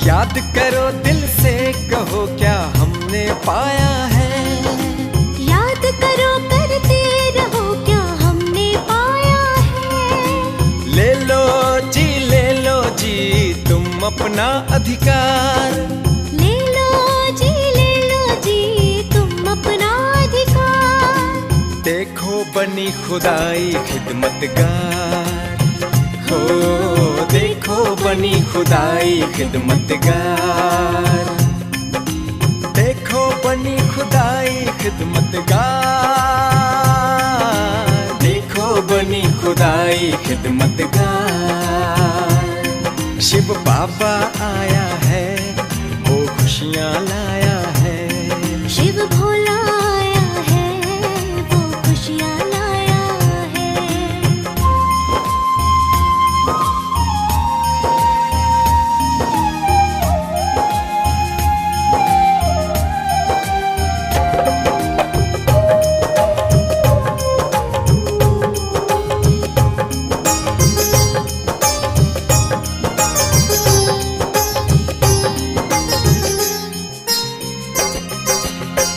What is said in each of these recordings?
याद करो दिल से, कहो क्या हमने पाया है। याद करो करते रहो क्या हमने पाया है। ले लो जी तुम अपना अधिकार। ले लो जी तुम अपना अधिकार। देखो बनी खुदाई खिदमतगार। हो देखो बनी खुदाई खिदमतगार। देखो बनी खुदाई खिदमतगार। देखो बनी खुदाई खिदमतगार। शिव बाबा आया है, वो खुशियाँ लाया है। शिव भोला आया है, वो खुशियाँ लाया है।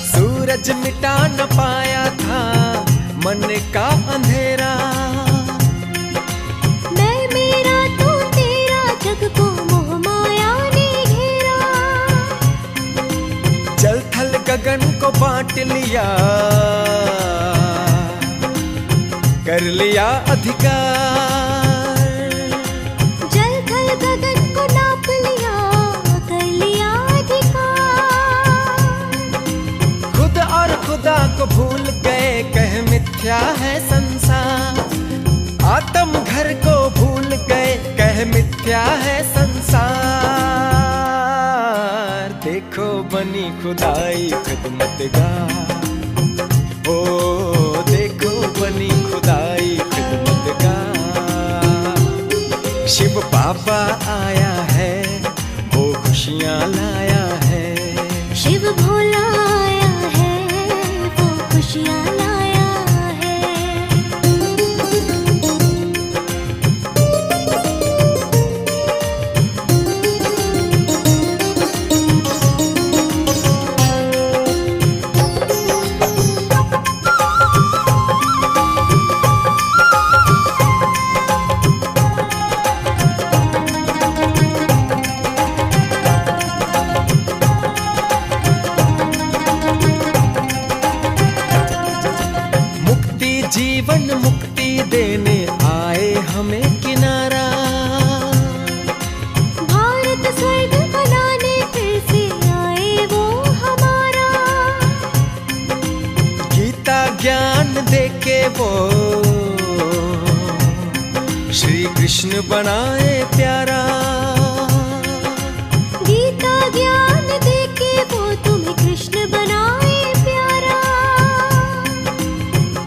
सूरज मिटा न पाया था मन का अंधेरा। मैं मेरा तू तेरा, जग को मोह माया ने घेरा। जल थल गगन को बांट लिया, कर लिया अधिकार। जल थल गगन को नाप लिया, कर लिया अधिकार। खुद और खुदा को भूल गए, कह मिथ्या है संसार। आत्म घर को भूल गए, कह मिथ्या है संसार। देखो बनी खुदाई खिदमतगार। ओ देखो बनी खुदाई खिदमतगार। शिव बाबा आया है, वो खुशियाँ लाया है। शिव भोला आया है, वो खुशियाँ लाया है। जीवन मुक्ति देने आए हमें किनारा। भारत स्वर्ग बनाने फिर से आए वो हमारा। गीता ज्ञान देके वो श्री कृष्ण बनाए प्यारा। गीता ज्ञान देके वो तुम्हें कृष्ण बनाए प्यारा।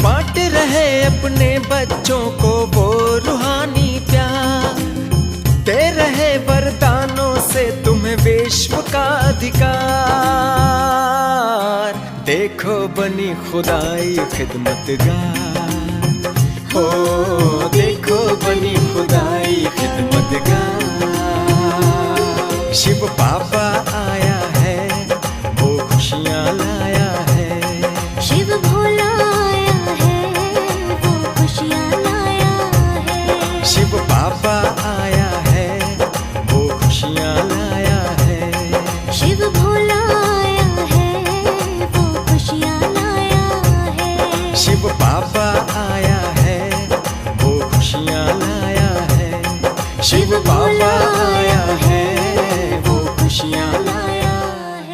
बांट रहे अपने बच्चों को वो रूहानी प्यार। दे रहे वरदानों से तुम्हें विश्व का अधिकार। देखो बनी खुदाई खिदमतगार। हो देखो बनी खुदाई खिदमतगार। शिव बाबा आया है, वो खुशियाँ लाया है। शिव भोला आया है, वो खुशियाँ लाया है। शिव बाबा आया है, वो खुशियाँ लाया है। शिव भोला आया है, वो खुशियाँ लाया है। शिव बाबा आया है, वो खुशियाँ लाया है। शिव बाबा आया है, वो खुशियाँ लाया है।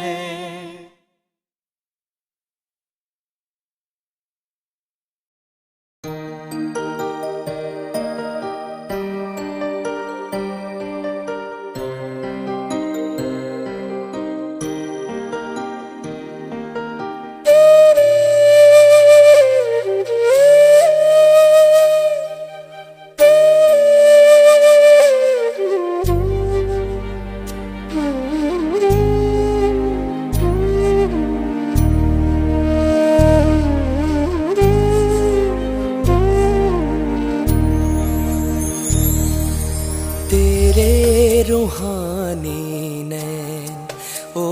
रूहानी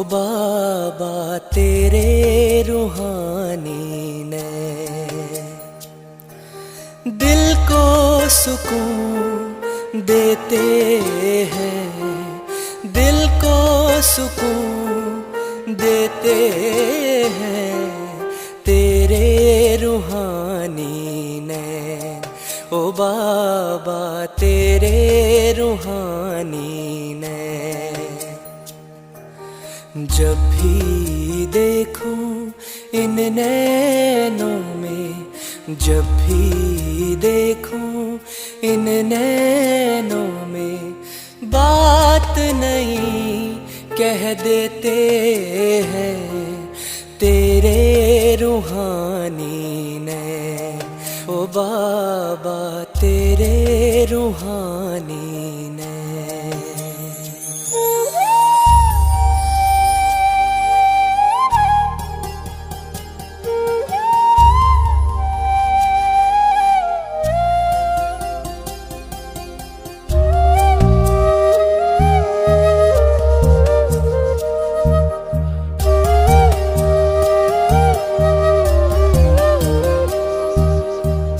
बाबा तेरे रूहानी ने दिल को सुकून देते हैं, दिल को सुकून देते हैं तेरे रूहानी नैन। ओ बाबा तेरे रूहानी नैन। जब भी देखूं इन नैनों में, जब भी देखूं इन नैनों में, बात नहीं कह देते हैं तेरे रूहानी नैन। ओ बाबा तेरे रूहानी नैन।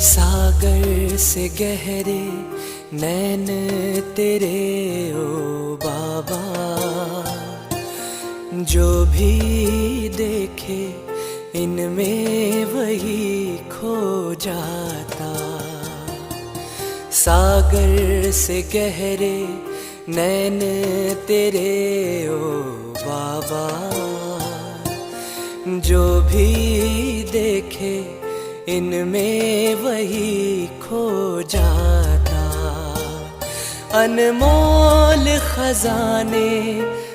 सागर से गहरे नैन तेरे ओ बाबा, जो भी देखे इनमें वही खो जाता। सागर से गहरे नैन तेरे ओ बाबा, जो भी देखे इनमें वही खो जाता। अनमोल खजाने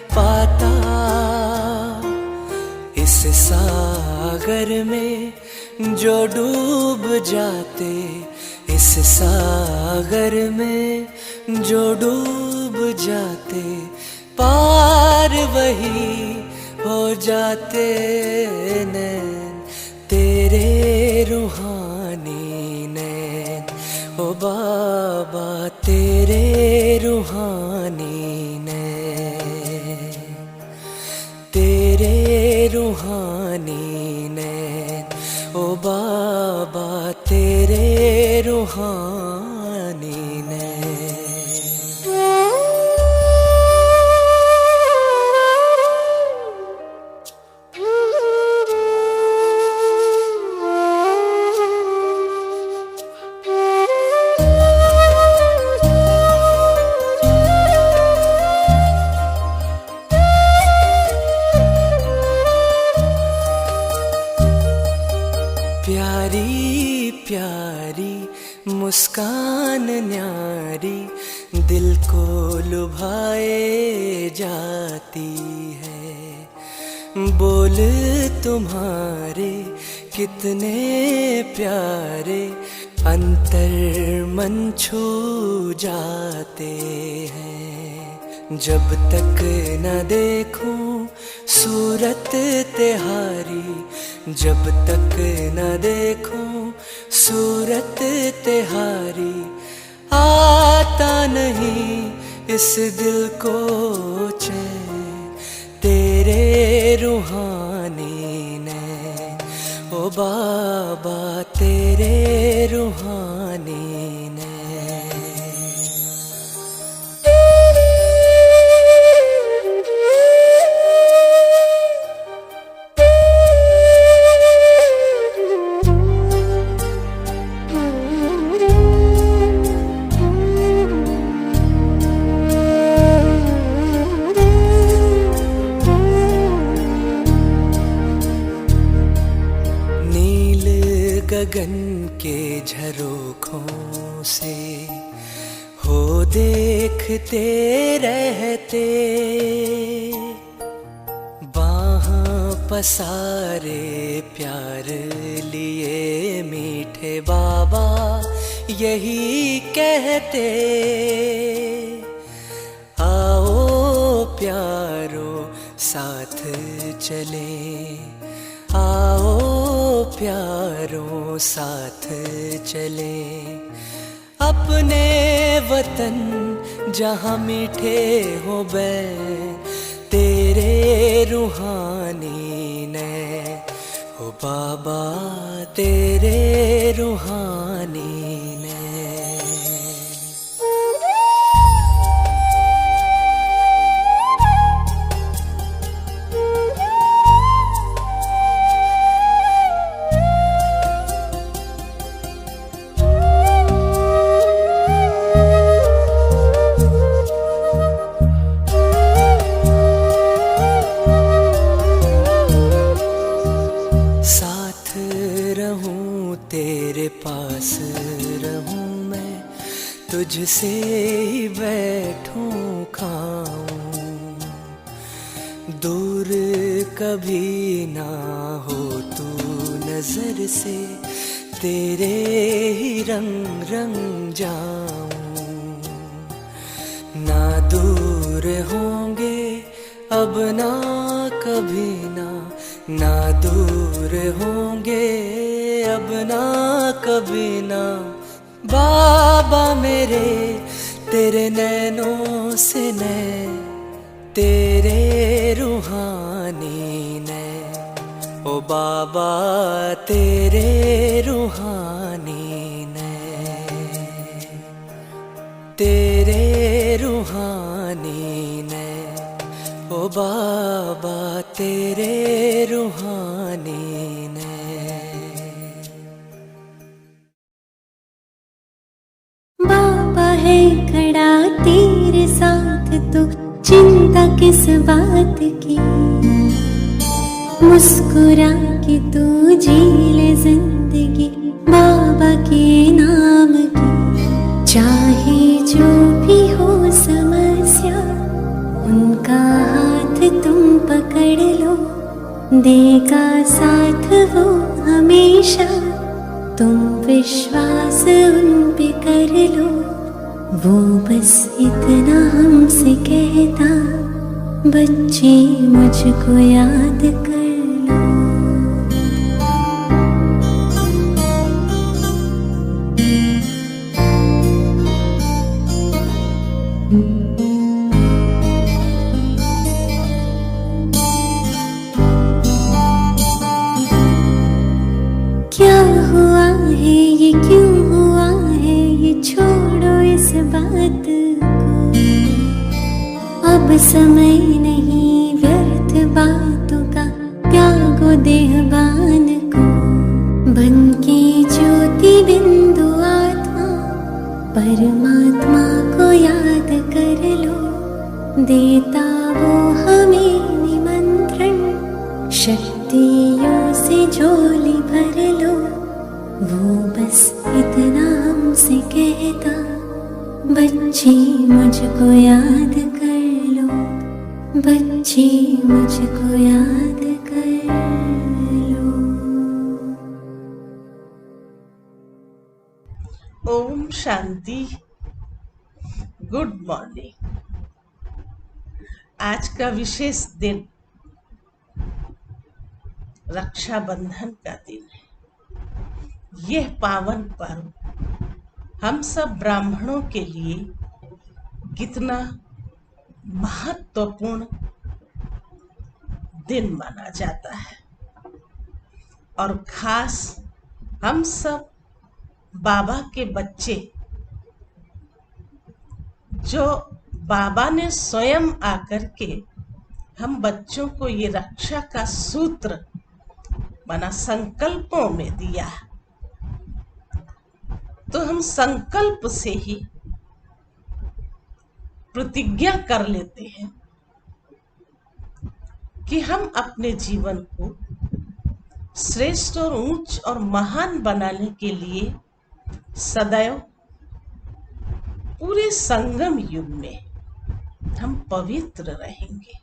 पाता इस सागर में जो डूब जाते, इस सागर में जो डूब जाते, पार वही हो जाते नैन तेरे रूहानी नैन। ओ बाबा तेरे रूहानी नैन, तेरे रूहानी नैन। ओ बाबा तेरे रूहानी नैन। प्यारी प्यारी मुस्कान न्यारी दिल को लुभाए जाती है। बोल तुम्हारे कितने प्यारे अंतर मन छू जाते हैं। जब तक न देखूं सूरत तिहारी, जब तक न देखूं सूरत तिहारी, आता नहीं इस दिल को चैन तेरे रूहानी नैन। ओ बाबा तेरे रूहानी नैन। गगन के झरोखों से हो देखते रहते, बाहां पसारे प्यार लिए मीठे बाबा यही कहते। आओ प्यारो साथ चले, आओ प्यारों साथ चले, अपने वतन जहाँ मीठे हो बैन तेरे तेरे रूहानी ने, ओ बाबा तेरे रूहानी ने। साथ रहूं तेरे पास रहूं मैं, तुझसे ही बैठूं खाऊं, दूर कभी ना हो तू नजर से, तेरे ही रंग रंग जाऊं। ना दूर होंगे अब ना कभी ना दूर होंगे अब ना कभी ना, बाबा मेरे तेरे नैनों से नैन, तेरे रूहानी ने, ओ बाबा तेरे रूहानी ने, तेरे रूहानी ने, ओ बाबा तेरे रूहानी ने। बाबा है खड़ा तेरे साथ तो चिंता किस बात की, मुस्कुरा के तू जी ले जिंदगी बाबा के नाम की। चाहे जो भी हो समस्या उनका हाथ तुम पकड़ लो, देगा साथ वो हमेशा, तुम विश्वास उन पे कर लो। वो बस इतना हमसे कहता, बच्चे मुझको याद कर लो। क्या हुआ है ये, क्यों हुआ है ये, छोड़ो इस बात को। अब समय नहीं व्यर्थ बातों का, त्यागो देहबान को। बन के ज्योति बिंदु आत्मा, परमात्मा को याद कर लो। देता वो हमें निमंत्रण, शक्तियों से झोली भर लो। वो बस इतना हमसे कहता, बच्चे मुझको याद कर लो, बच्चे मुझको याद कर लो। ओम शांति। Good morning. आज का विशेष दिन रक्षाबंधन का दिन है। यह पावन पर्व हम सब ब्राह्मणों के लिए कितना महत्वपूर्ण दिन माना जाता है, और खास हम सब बाबा के बच्चे, जो बाबा ने स्वयं आकर के हम बच्चों को ये रक्षा का सूत्र माना संकल्पों में दिया, तो हम संकल्प से ही प्रतिज्ञा कर लेते हैं कि हम अपने जीवन को श्रेष्ठ और ऊंच और महान बनाने के लिए सदैव पूरे संगम युग में हम पवित्र रहेंगे।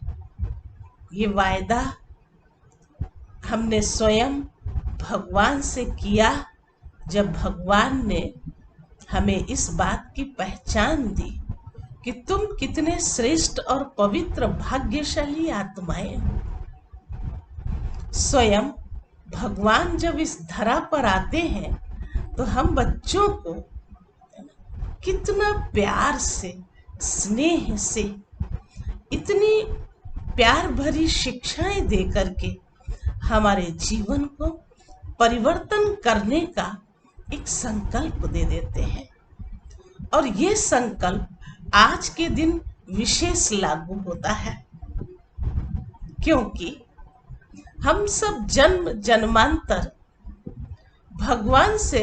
ये वायदा हमने स्वयं भगवान से किया, जब भगवान ने हमें इस बात की पहचान दी कि तुम कितने श्रेष्ठ और पवित्र भाग्यशाली आत्माएं हो। स्वयं भगवान जब इस धरा पर आते हैं तो हम बच्चों को कितना प्यार से, स्नेह से, इतनी प्यार भरी शिक्षाएं दे करके हमारे जीवन को परिवर्तन करने का एक संकल्प दे देते हैं। और ये संकल्प आज के दिन विशेष लागू होता है, क्योंकि हम सब जन्म जन्मांतर भगवान से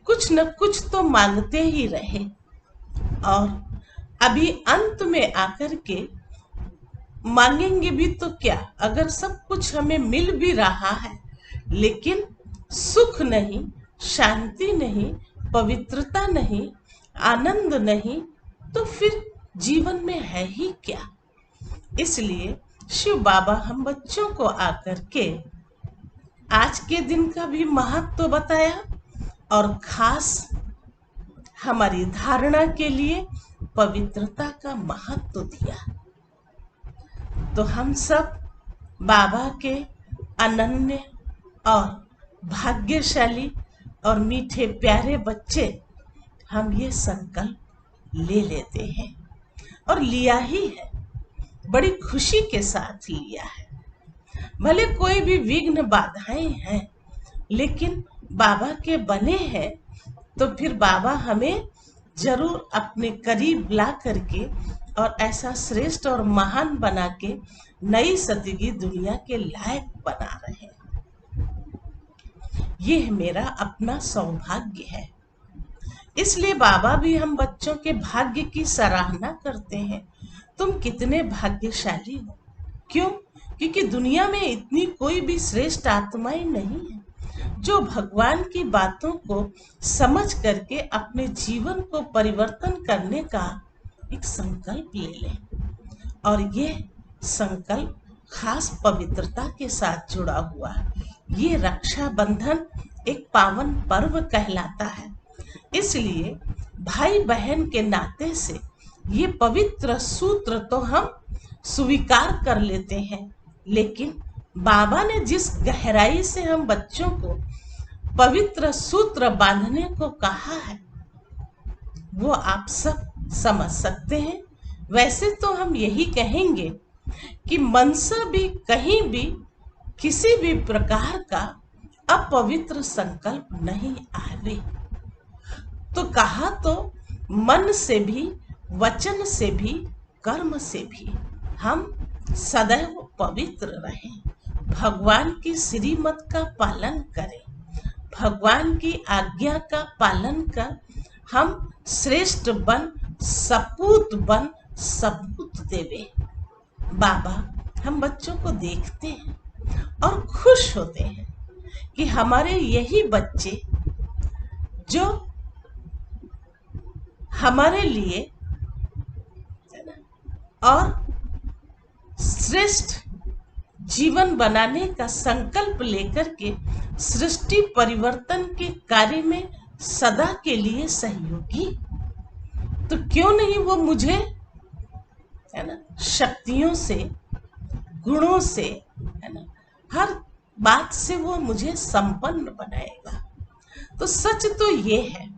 कुछ न कुछ तो मांगते ही रहे, और अभी अंत में आकर के मांगेंगे भी तो क्या, अगर सब कुछ हमें मिल भी रहा है लेकिन सुख नहीं, शांति नहीं, पवित्रता नहीं, आनंद नहीं, तो फिर जीवन में है ही क्या। इसलिए शिव बाबा हम बच्चों को आकर के आज के दिन का भी महत्व बताया और खास हमारी धारणा के लिए पवित्रता का महत्व दिया। तो हम सब बाबा के अनन्य और भाग्यशाली और मीठे प्यारे बच्चे, हम ये संकल्प ले लेते हैं और लिया ही है, बड़ी खुशी के साथ लिया है। भले कोई भी विघ्न बाधाएं हैं, लेकिन बाबा के बने हैं तो फिर बाबा हमें जरूर अपने करीब ला करके और ऐसा श्रेष्ठ और महान बना के नई सदी की दुनिया के लायक बना रहे हैं। ये मेरा अपना सौभाग्य है। इसलिए बाबा भी हम बच्चों के भाग्य की सराहना करते हैं। तुम कितने भाग्यशाली हो। क्यों? क्योंकि दुनिया में इतनी कोई भी श्रेष्ठ आत्माएं नहीं है जो भगवान की बातों को समझ करके अपने जीवन को परिवर्तन करने का एक संकल्प ले लें। और ये संकल्प खास पवित्रता के साथ जुड़ा हुआ है। ये रक्षाबंधन एक पावन पर्व कहलाता है। इसलिए भाई बहन के नाते से ये पवित्र सूत्र तो हम स्वीकार कर लेते हैं, लेकिन बाबा ने जिस गहराई से हम बच्चों को पवित्र सूत्र बांधने को कहा है वो आप सब समझ सकते हैं। वैसे तो हम यही कहेंगे कि मन से भी कहीं भी किसी भी प्रकार का अपवित्र संकल्प नहीं आवे। तो कहा तो मन से भी, वचन से भी, कर्म से भी हम सदैव पवित्र रहें, भगवान की श्रीमत का पालन करें, भगवान की आज्ञा का पालन कर हम श्रेष्ठ बन, सपूत बन, सबूत देवे। बाबा हम बच्चों को देखते हैं और खुश होते हैं कि हमारे यही बच्चे जो हमारे लिए और श्रेष्ठ जीवन बनाने का संकल्प लेकर के सृष्टि परिवर्तन के कार्य में सदा के लिए सहयोगी, तो क्यों नहीं वो मुझे, है ना, शक्तियों से, गुणों से, है ना, हर बात से वो मुझे संपन्न बनाएगा। तो सच तो ये है,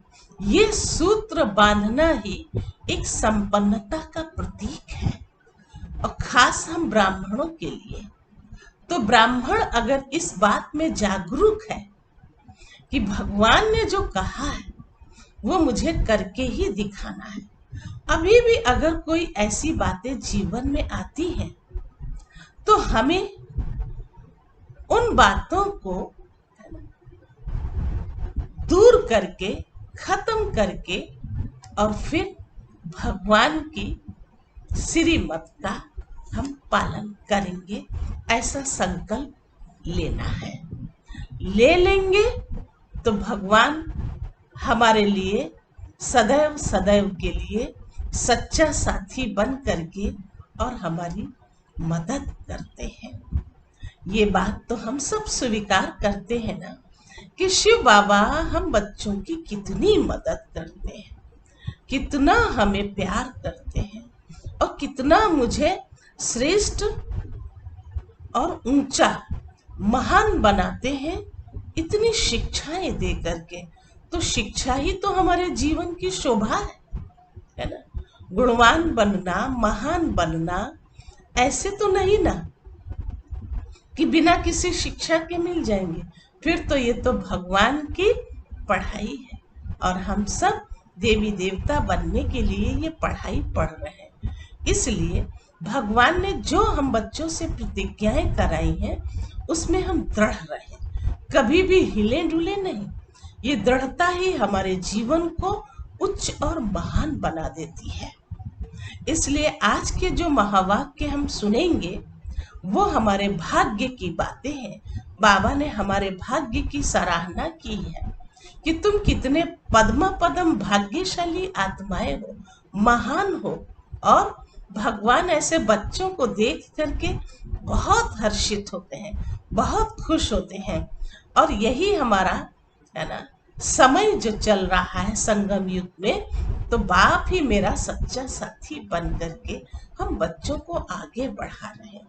ये सूत्र बांधना ही एक संपन्नता का प्रतीक है। और खास हम ब्राह्मणों के लिए, तो ब्राह्मण अगर इस बात में जागरूक है कि भगवान ने जो कहा है वो मुझे करके ही दिखाना है, अभी भी अगर कोई ऐसी बातें जीवन में आती हैं तो हमें उन बातों को दूर करके, खत्म करके और फिर भगवान की श्रीमत का हम पालन करेंगे, ऐसा संकल्प लेना है। ले लेंगे तो भगवान हमारे लिए सदैव सदैव के लिए सच्चा साथी बन करके और हमारी मदद करते हैं। ये बात तो हम सब स्वीकार करते हैं ना कि शिव बाबा हम बच्चों की कितनी मदद करते हैं, कितना हमें प्यार करते हैं और कितना मुझे श्रेष्ठ और ऊंचा, महान बनाते हैं, इतनी शिक्षाएं दे करके। तो शिक्षा ही तो हमारे जीवन की शोभा है ना। गुणवान बनना, महान बनना, ऐसे तो नहीं ना कि बिना किसी शिक्षा के मिल जाएंगे। फिर तो ये तो भगवान की पढ़ाई है और हम सब देवी देवता बनने के लिए ये पढ़ाई पढ़ रहे हैं। इसलिए भगवान ने जो हम बच्चों से प्रतिज्ञाएं कराई हैं उसमें हम दृढ़ रहे, कभी भी हिले डुले नहीं। ये दृढ़ता ही हमारे जीवन को उच्च और महान बना देती है। इसलिए आज के जो महावाक्य हम सुनेंगे वो हमारे भाग्य की बातें हैं। बाबा ने हमारे भाग्य की सराहना की है कि तुम कितने पद्म पदम भाग्यशाली आत्माएं हो, महान हो। और भगवान ऐसे बच्चों को देख करके बहुत हर्षित होते हैं, बहुत खुश होते हैं। और यही हमारा है ना समय जो चल रहा है संगम युग में, तो बाप ही मेरा सच्चा साथी बन करके हम बच्चों को आगे बढ़ा रहे हैं।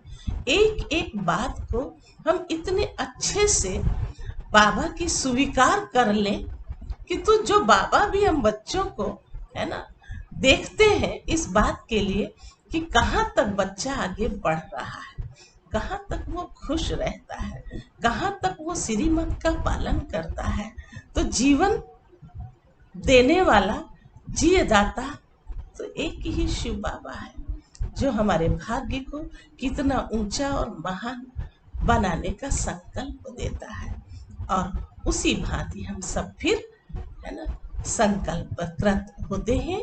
एक एक बात को हम इतने अच्छे से बाबा की स्वीकार कर लें कि तो जो बाबा भी हम बच्चों को है ना देखते हैं इस बात के लिए कि कहाँ तक बच्चा आगे बढ़ रहा है, कहाँ तक वो खुश रहता है, कहाँ तक वो श्रीमत का पालन करता है। तो जीवन देने वाला जियदाता तो एक ही शिव बाबा है जो हमारे भाग्य को कितना ऊंचा और महान बनाने का संकल्प देता है। और उसी भांति हम सब फिर है ना संकल्पकृत होते हैं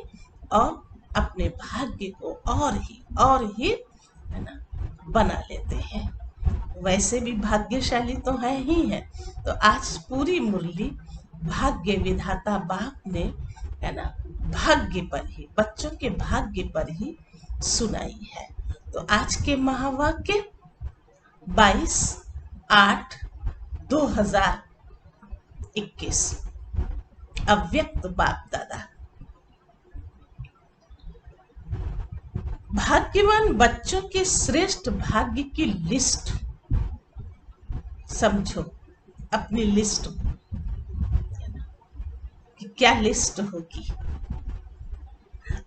और अपने भाग्य को और ही है ना बना लेते हैं। वैसे भी भाग्यशाली तो है ही है। तो आज पूरी मुरली भाग्य विधाता बाप ने है ना भाग्य पर ही, बच्चों के भाग्य पर ही सुनाई है। तो आज के महावाक्य 22/8/2021 अव्यक्त बाप दादा। भाग्यवान बच्चों के श्रेष्ठ भाग्य की लिस्ट समझो, अपनी लिस्ट कि क्या लिस्ट होगी।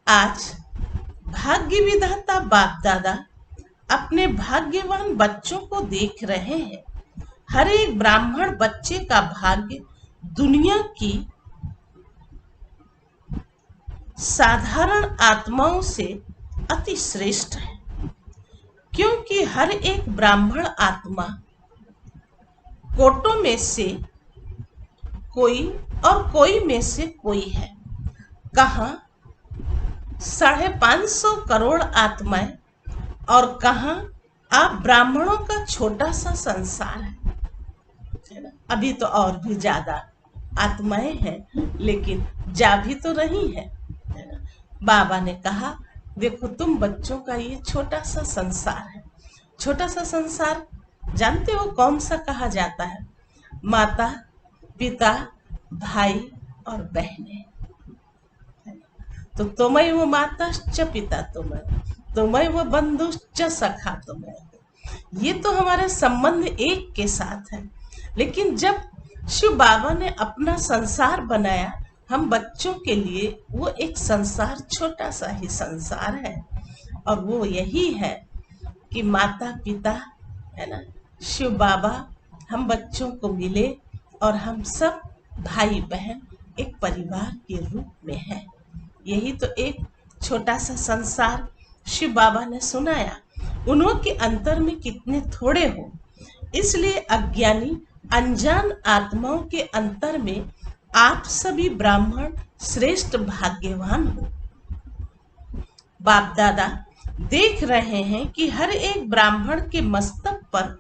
आज भाग्य विधाता बाप दादा अपने भाग्यवान बच्चों को देख रहे हैं। हर एक ब्राह्मण बच्चे का भाग्य दुनिया की साधारण आत्माओं से अति श्रेष्ठ है, क्योंकि हर एक ब्राह्मण आत्मा कोटों में से कोई और कोई में से कोई है। कहाँ 550 करोड़ आत्माएं और कहाँ आप ब्राह्मणों का छोटा सा संसार है ना। अभी तो और भी ज्यादा आत्माएं हैं, लेकिन जा भी तो रही है ना। बाबा ने कहा देखो तुम बच्चों का ये छोटा सा संसार है। छोटा सा संसार जानते हो कौन सा कहा जाता है? माता पिता भाई और बहनें। तो तुमैव माताश्च पिता तुमैव बंधुश्च सखा तुमैव। ये तो हमारे संबंध एक के साथ है। लेकिन जब शिव बाबा ने अपना संसार बनाया हम बच्चों के लिए, वो एक संसार छोटा सा ही संसार है। और वो यही है कि माता पिता है ना, शिव बाबा हम बच्चों को मिले और हम सब भाई बहन एक परिवार के रूप में हैं। यही तो एक छोटा सा संसार शिव बाबा ने सुनाया। उन्होंने अंतर में कितने थोड़े हो, इसलिए अज्ञानी अनजान आत्माओं के अंतर में आप सभी ब्राह्मण श्रेष्ठ भाग्यवान हो। बाप दादा देख रहे हैं कि हर एक ब्राह्मण के मस्तक पर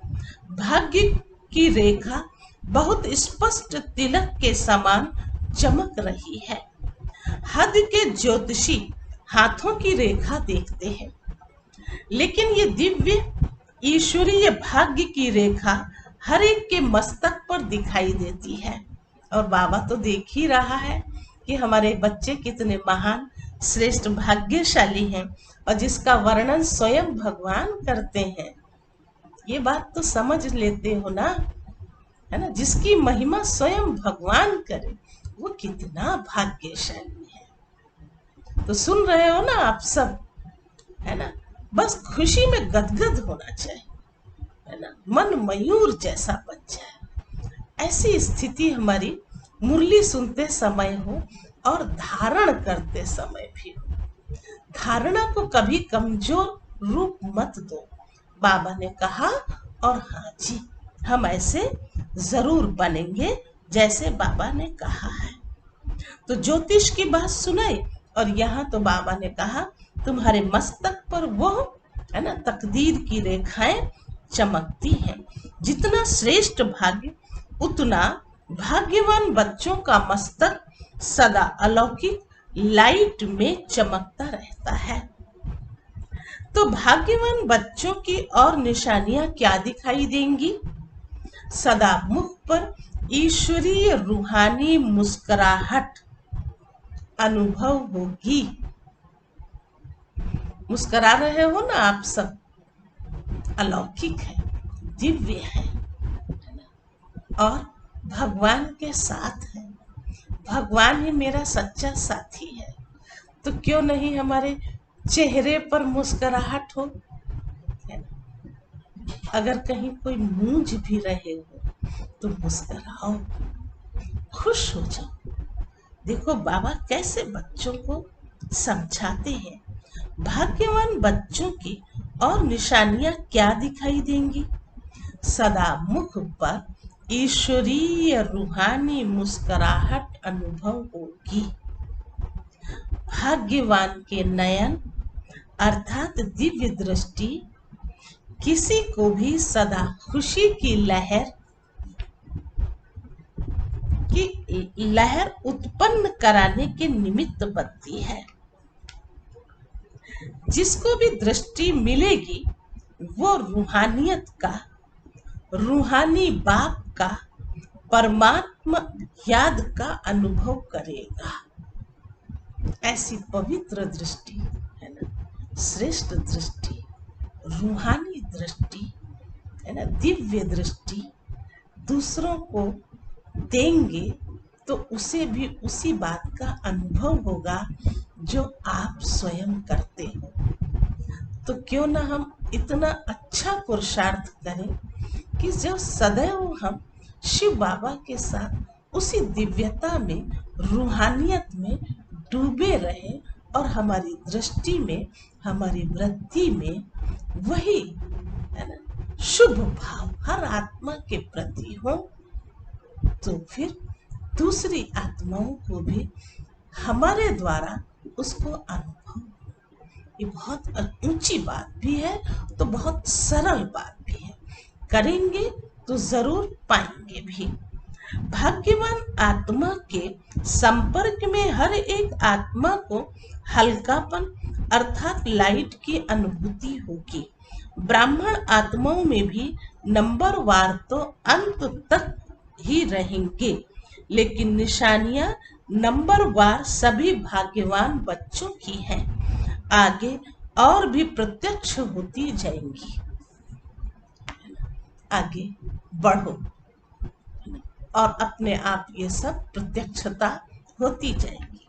भाग्य की रेखा बहुत स्पष्ट तिलक के समान चमक रही है। हद के ज्योतिषी हाथों की रेखा देखते हैं, लेकिन ये दिव्य ईश्वरीय भाग्य की रेखा हर एक के मस्तक पर दिखाई देती है। और बाबा तो देख ही रहा है कि हमारे बच्चे कितने महान श्रेष्ठ भाग्यशाली हैं, और जिसका वर्णन स्वयं भगवान करते हैं। ये बात तो समझ लेते हो ना, है ना। जिसकी महिमा स्वयं भगवान करे वो कितना भाग्यशाली है। तो सुन रहे हो ना आप सब, है ना। बस खुशी में गदगद होना चाहिए, है ना, मन मयूर जैसा बन जाए। ऐसी स्थिति हमारी मुरली सुनते समय हो और धारण करते समय भी हो। धारणा को कभी कमजोर रूप मत दो, बाबा ने कहा। और हाँ जी, हम ऐसे जरूर बनेंगे जैसे बाबा ने कहा है। तो ज्योतिष की बात सुनाई, और यहाँ तो बाबा ने कहा तुम्हारे मस्तक पर वो, है ना, तकदीर की रेखाएं चमकती हैं। जितना श्रेष्ठ भाग्य, उतना भाग्यवान बच्चों का मस्तक सदा अलौकिक लाइट में चमकता रहता है। तो भाग्यवान बच्चों की और निशानियां क्या दिखाई देंगी? सदा मुख पर ईश्वरीय रूहानी मुस्कुराहट अनुभव होगी। मुस्कुरा रहे हो ना आप सब, अलौकिक है, दिव्य है, और भगवान के साथ है। भगवान ही मेरा सच्चा साथी है, तो क्यों नहीं हमारे चेहरे पर मुस्कुराहट हो, है ना? अगर कहीं कोई मूंझ भी रहे हो तो मुस्कुराओ, खुश हो जाओ। देखो बाबा कैसे बच्चों को समझाते हैं। भाग्यवान बच्चों की और निशानियां क्या दिखाई देंगी? सदा मुख पर ईश्वरीय रूहानी मुस्कुराहट अनुभव होगी। भाग्यवान के नयन अर्थात दिव्य दृष्टि किसी को भी सदा खुशी की लहर उत्पन्न कराने के निमित्त बनती है। जिसको भी दृष्टि मिलेगी वो रूहानियत का, रूहानी बाप का, परमात्मा याद का अनुभव करेगा। ऐसी पवित्र दृष्टि, है ना, श्रेष्ठ दृष्टि, रूहानी दृष्टि, है ना, दिव्य दृष्टि दूसरों को देंगे तो उसे भी उसी बात का अनुभव होगा जो आप स्वयं करते हो। तो क्यों ना हम इतना अच्छा पुरुषार्थ करें कि जो सदैव हम शिव बाबा के साथ उसी दिव्यता में, रूहानियत में डूबे रहें, और हमारी दृष्टि में, हमारी वृत्ति में वही, है ना, शुभ भाव हर आत्मा के प्रति हो। तो फिर दूसरी आत्माओं को भी हमारे द्वारा उसको अनुभव, ये बहुत ऊंची बात भी है तो बहुत सरल बात भी है। करेंगे तो जरूर पाएंगे भी। भाग्यवान आत्मा के संपर्क में हर एक आत्मा को हल्कापन अर्थात लाइट की अनुभूति होगी। ब्राह्मण आत्माओं में भी नंबरवार तो अंत तक ही रहेंगे, लेकिन निशानियां नंबरवार सभी भाग्यवान बच्चों की हैं। आगे और भी प्रत्यक्ष होती जाएंगी। आगे बढ़ो और अपने आप ये सब प्रत्यक्षता होती जाएगी।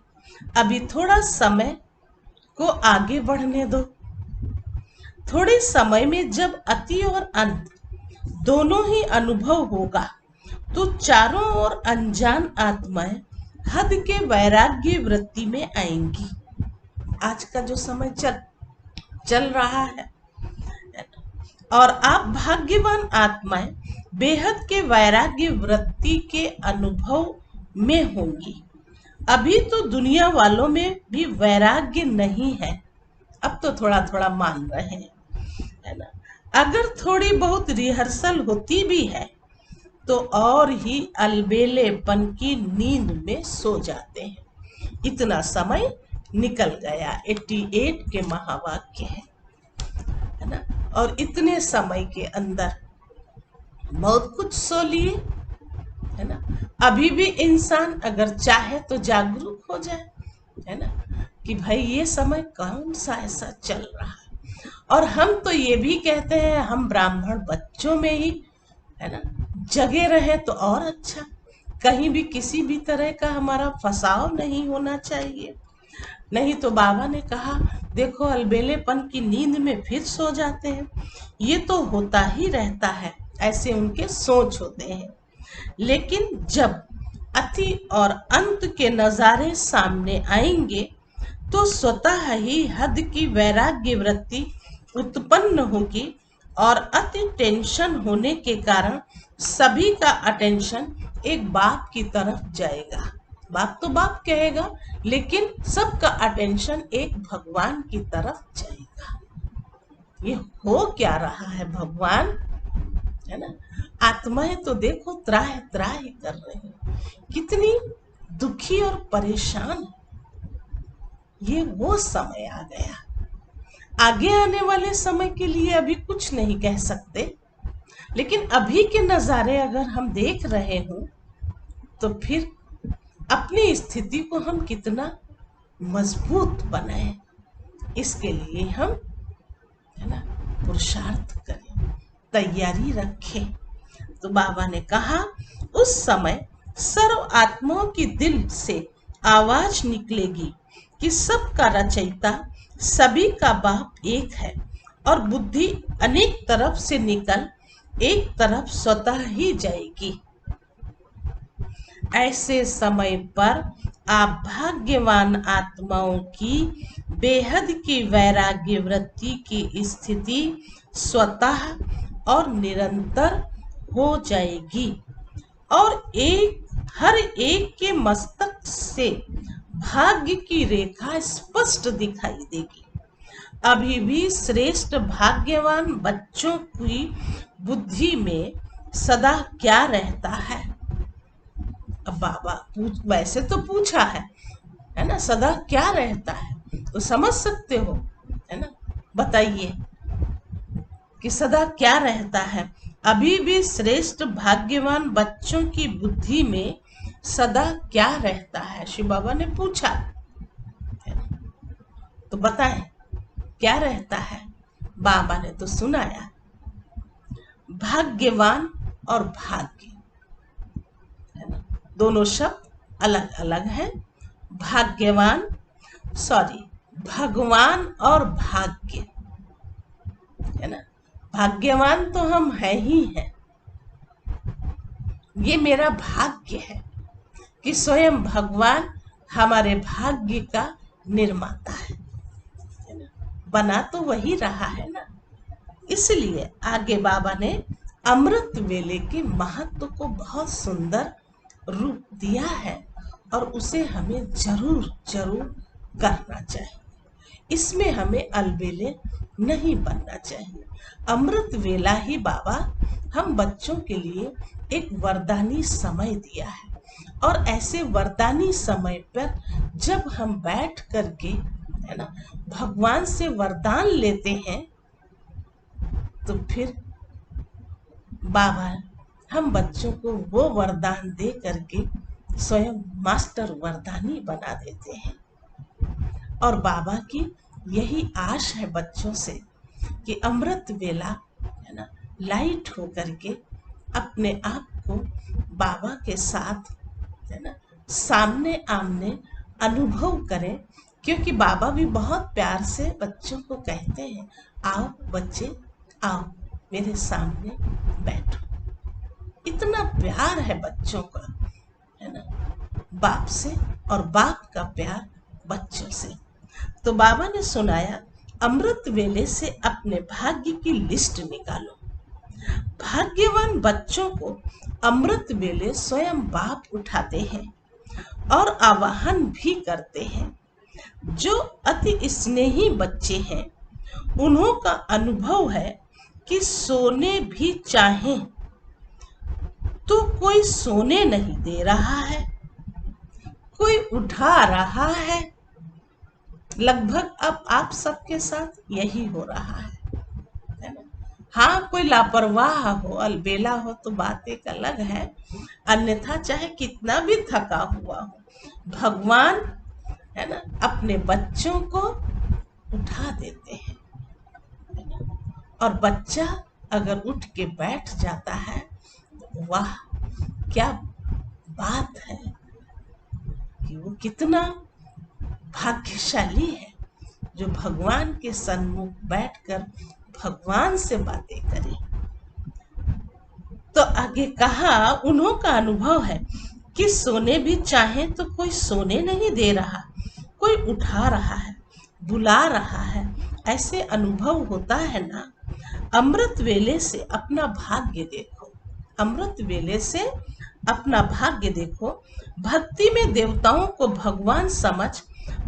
अभी थोड़ा समय को आगे बढ़ने दो। थोड़े समय में जब अति और अंत दोनों ही अनुभव होगा तो चारों ओर अनजान आत्माएं हद के वैराग्य वृत्ति में आएंगी। आज का जो समय चल रहा है, और आप भाग्यवान आत्माएं बेहद के वैराग्य वृत्ति के अनुभव में होंगी। अभी तो दुनिया वालों में भी वैराग्य नहीं है, अब तो थोड़ा थोड़ा मान रहे हैं, है ना। अगर थोड़ी बहुत रिहर्सल होती भी है तो और ही अलबेलेपन की नींद में सो जाते हैं। इतना समय निकल गया, 88 के महावाक्य है ना। और इतने समय के अंदर बहुत कुछ सो लिए, है ना। अभी भी इंसान अगर चाहे तो जागरूक हो जाए, है ना, कि भाई ये समय कौन सा ऐसा चल रहा है। और हम तो ये भी कहते हैं हम ब्राह्मण बच्चों में ही, है ना, जगे रहे तो और अच्छा। कहीं भी किसी भी तरह का हमारा फसाव नहीं होना चाहिए। नहीं तो बाबा ने कहा देखो अलबेलेपन की नींद में फिर सो जाते हैं, ये तो होता ही रहता है, ऐसे उनके सोच होते हैं। लेकिन जब अति और अंत के नजारे सामने आएंगे तो स्वतः ही हद की वैराग्य वृत्ति उत्पन्न होगी और अति टेंशन होने के कारण सभी का अटेंशन एक बाप की तरफ जाएगा। बाप तो बाप कहेगा, लेकिन सबका अटेंशन एक भगवान की तरफ जाएगा। ये हो क्या रहा है भगवान, है ना। आत्माएं तो देखो त्राह त्राह कर रही हैं, कितनी दुखी और परेशान। ये वो समय आ गया, आगे आने वाले समय के लिए अभी कुछ नहीं कह सकते, लेकिन अभी के नजारे अगर हम देख रहे हो तो फिर अपनी स्थिति को हम कितना मजबूत बनाएं, इसके लिए हम, है ना, पुरुषार्थ करें, तैयारी रखें। तो बाबा ने कहा उस समय सर्व आत्माओं की दिल से आवाज निकलेगी कि सबका रचयिता, सभी का बाप एक है और बुद्धि अनेक तरफ से निकल एक तरफ स्वतः ही जाएगी। ऐसे समय पर आप भाग्यवान आत्माओं की बेहद की वैराग्य वृत्ति की स्थिति स्वतः और निरंतर हो जाएगी और हर एक के मस्तक से भाग्य की रेखा स्पष्ट दिखाई देगी। अभी भी श्रेष्ठ भाग्यवान बच्चों की बुद्धि में सदा क्या रहता है। अब बाबा वैसे तो पूछा है ना, सदा क्या रहता है तो समझ सकते हो, है ना। बताइए कि सदा क्या रहता है। अभी भी श्रेष्ठ भाग्यवान बच्चों की बुद्धि में सदा क्या रहता है, शिव बाबा ने पूछा, है ना? तो बताएं क्या रहता है। बाबा ने तो सुनाया, भाग्यवान और भाग्य, है ना, दोनों शब्द अलग अलग हैं। भाग्यवान भगवान और भाग्य, है ना। भाग्यवान तो हम है ही हैं, ये मेरा भाग्य है कि स्वयं भगवान हमारे भाग्य का निर्माता है ना? बना तो वही रहा है ना। इसलिए आगे बाबा ने अमृत वेले के महत्व को बहुत सुंदर रूप दिया है और उसे हमें जरूर जरूर करना चाहिए। इसमें हमें अलबेले नहीं बनना चाहिए। अमृत वेला ही बाबा हम बच्चों के लिए एक वरदानी समय दिया है और ऐसे वरदानी समय पर जब हम बैठ करके, है ना, भगवान से वरदान लेते हैं तो फिर बाबा हम बच्चों को वो वरदान दे करके स्वयं मास्टर वरदानी बना देते हैं। और बाबा की यही आश है बच्चों से कि अमृत वेला, है ना, लाइट हो करके अपने आप को बाबा के साथ, है ना, सामने आमने अनुभव करें। क्योंकि बाबा भी बहुत प्यार से बच्चों को कहते हैं, आओ बच्चे आओ मेरे सामने बैठो। इतना प्यार है बच्चों का, है ना, बाप से, और बाप का प्यार बच्चों से। तो बाबा ने सुनाया, अमृत वेले से अपने भाग्य की लिस्ट निकालो। भाग्यवान बच्चों को अमृत वेले स्वयं बाप उठाते हैं और आवाहन भी करते हैं। जो अति स्नेही बच्चे हैं उन्हों का अनुभव है कि सोने भी चाहें तो कोई सोने नहीं दे रहा है, कोई उठा रहा है। लगभग अब आप सबके साथ यही हो रहा है ना। हाँ, कोई लापरवाह हो, अलबेला हो तो बात एक अलग है, अन्यथा चाहे कितना भी थका हुआ हो, भगवान, है ना, अपने बच्चों को उठा देते हैं, है ना? और बच्चा अगर उठ के बैठ जाता है तो वाह क्या बात है कि वो कितना भाग्यशाली है जो भगवान के सन्मुख बैठकर भगवान से बातें करे। तो आगे कहा, उन्हों का अनुभव है कि सोने भी चाहे तो कोई सोने नहीं दे रहा, कोई उठा रहा है, बुला रहा है, ऐसे अनुभव होता है ना। अमृत वेले से अपना भाग्य देखो, अमृत वेले से अपना भाग्य देखो। भक्ति में देवताओं को भगवान समझ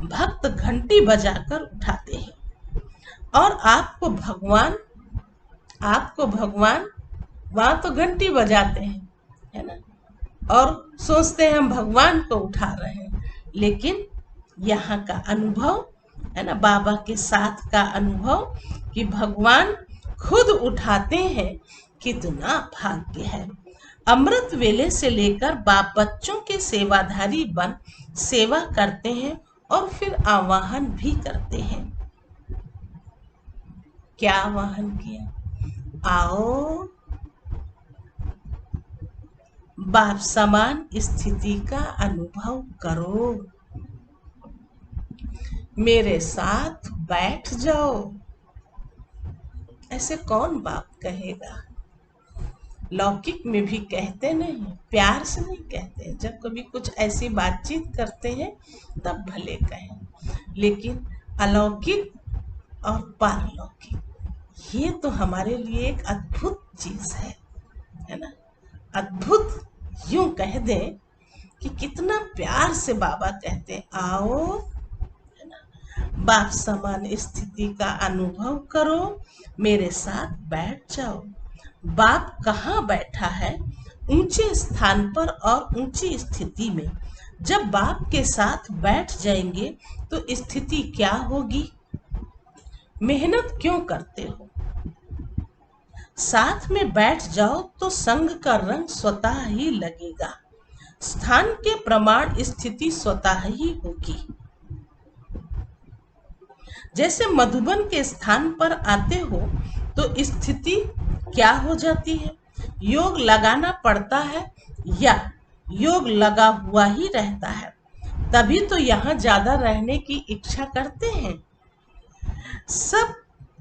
भक्त घंटी बजाकर उठाते हैं और आपको भगवान वहां तो घंटी बजाते हैं, है ना, और सोचते हैं हम भगवान को उठा रहे हैं। लेकिन यहाँ का अनुभव है ना, बाबा के साथ का अनुभव कि भगवान खुद उठाते हैं, कितना भाग्य है। अमृत वेले से लेकर बाप बच्चों के सेवाधारी बन सेवा करते हैं और फिर आवाहन भी करते हैं। क्या आवाहन किया? आओ बाप समान स्थिति का अनुभव करो, मेरे साथ बैठ जाओ। ऐसे कौन बाप कहेगा? लौकिक में भी कहते नहीं, प्यार से नहीं कहते। जब कभी कुछ ऐसी बातचीत करते हैं तब भले कहें, लेकिन अलौकिक और पारलौकिक ये तो हमारे लिए एक अद्भुत चीज है ना। अद्भुत यूं कह दें कि कितना प्यार से बाबा कहते हैं, आओ है ना, बाप समान स्थिति का अनुभव करो, मेरे साथ बैठ जाओ। बाप कहाँ बैठा है? ऊंचे स्थान पर और ऊंची स्थिति में। जब बाप के साथ बैठ जाएंगे तो स्थिति क्या होगी? मेहनत क्यों करते हो? साथ में बैठ जाओ तो संग का रंग स्वतः ही लगेगा। स्थान के प्रमाण स्थिति स्वतः ही होगी। जैसे मधुबन के स्थान पर आते हो तो स्थिति क्या हो जाती है? योग लगाना पड़ता है या योग लगा हुआ ही रहता है? तभी तो यहाँ ज्यादा रहने की इच्छा करते हैं।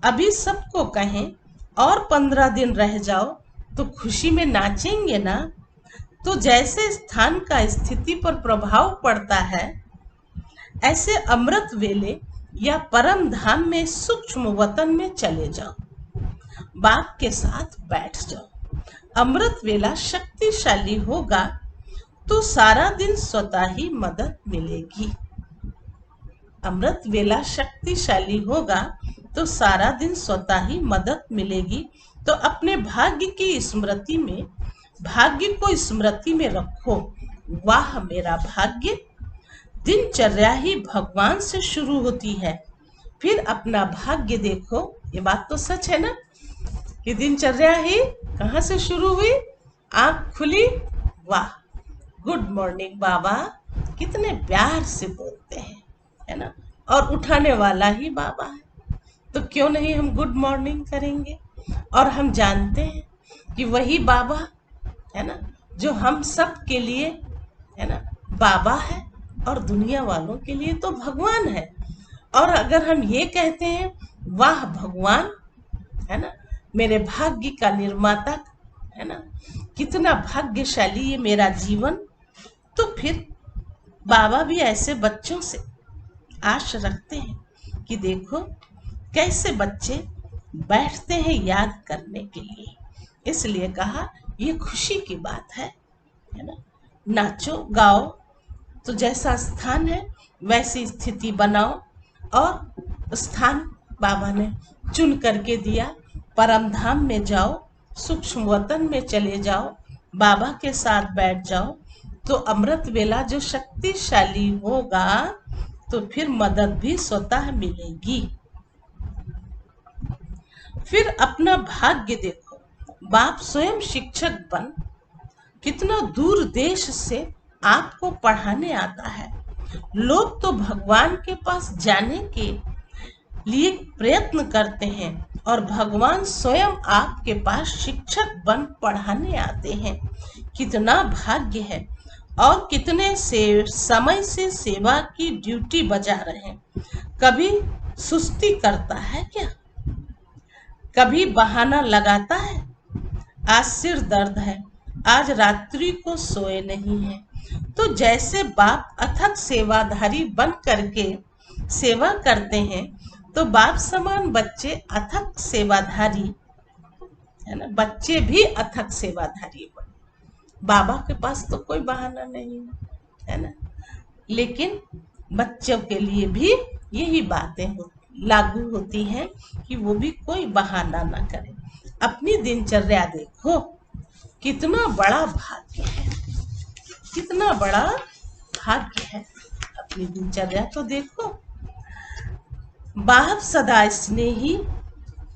अभी सबको कहें और 15 दिन रह जाओ तो खुशी में नाचेंगे ना। तो जैसे स्थान का स्थिति पर प्रभाव पड़ता है, ऐसे अमृत वेले या परम धाम में सूक्ष्म वतन में चले जाओ, बाप के साथ बैठ जाओ। अमृत वेला शक्तिशाली होगा तो सारा दिन स्वतः ही मदद मिलेगी। अमृत वेला शक्तिशाली होगा तो सारा दिन स्वतः ही मदद मिलेगी। तो अपने भाग्य को स्मृति में रखो। वाह मेरा भाग्य। दिनचर्या ही भगवान से शुरू होती है, फिर अपना भाग्य देखो। ये बात तो सच है ना कि दिनचर्या ही कहाँ से शुरू हुई? आंख खुली, वाह गुड मॉर्निंग बाबा, कितने प्यार से बोलते हैं, है ना, और उठाने वाला ही बाबा है। तो क्यों नहीं हम गुड मॉर्निंग करेंगे? और हम जानते हैं कि वही बाबा है ना जो हम सब के लिए है ना बाबा है और दुनिया वालों के लिए तो भगवान है। और अगर हम ये कहते हैं वाह भगवान, है ना, मेरे भाग्य का निर्माता, है ना, कितना भाग्यशाली ये मेरा जीवन, तो फिर बाबा भी ऐसे बच्चों से आश रखते हैं कि देखो कैसे बच्चे बैठते हैं याद करने के लिए। इसलिए कहा ये खुशी की बात है ना। नाचो गाओ, तो जैसा स्थान है वैसी स्थिति बनाओ, और स्थान बाबा ने चुन करके दिया। परम धाम में जाओ, सूक्ष्म वतन में चले जाओ, बाबा के साथ बैठ जाओ, तो अमृत वेला जो शक्तिशाली होगा तो फिर मदद भी स्वतः मिलेगी। फिर अपना भाग्य देखो। बाप स्वयं शिक्षक बन कितना दूर देश से आपको पढ़ाने आता है। लोग तो भगवान के पास जाने के लिए प्रयत्न करते हैं और भगवान स्वयं आपके पास शिक्षक बन पढ़ाने आते हैं। कितना भाग्य है। और कितने से समय से सेवा की ड्यूटी बजा रहे हैं। कभी सुस्ती करता है क्या? कभी बहाना लगाता है? आज सिर दर्द है, आज रात्रि को सोए नहीं है। तो जैसे बाप अथक सेवाधारी बन करके सेवा करते हैं, तो बाप समान बच्चे अथक सेवाधारी है ना, बच्चे भी अथक सेवाधारी बने। बाबा के पास तो कोई बहाना नहीं है ना, लेकिन बच्चों के लिए भी यही बातें लागू होती हैं कि वो भी कोई बहाना ना करे। अपनी दिनचर्या देखो, कितना बड़ा भाग्य है, कितना बड़ा भाग्य है। अपनी दिनचर्या तो देखो। बाप सदा स्नेही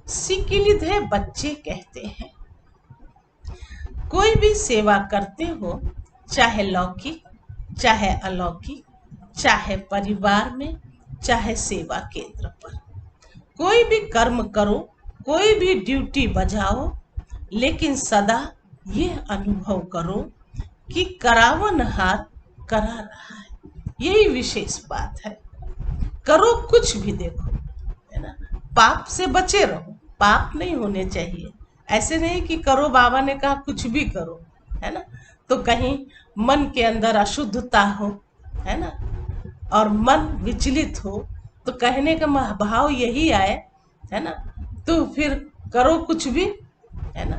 सिकिलिधे बच्चे कहते हैं। कोई भी सेवा करते हो, चाहे लौकिक चाहे अलौकिक, चाहे परिवार में चाहे सेवा केंद्र पर, कोई भी कर्म करो, कोई भी ड्यूटी बजाओ, लेकिन सदा यह अनुभव करो कि करावनहार करा रहा है। यही विशेष बात है। करो कुछ भी, देखो है ना, पाप से बचे रहो, पाप नहीं होने चाहिए। ऐसे नहीं कि करो, बाबा ने कहा कुछ भी करो, है ना, तो कहीं मन के अंदर अशुद्धता हो, है ना, और मन विचलित हो, तो कहने का भाव यही आए, है ना, तो फिर करो कुछ भी, है ना,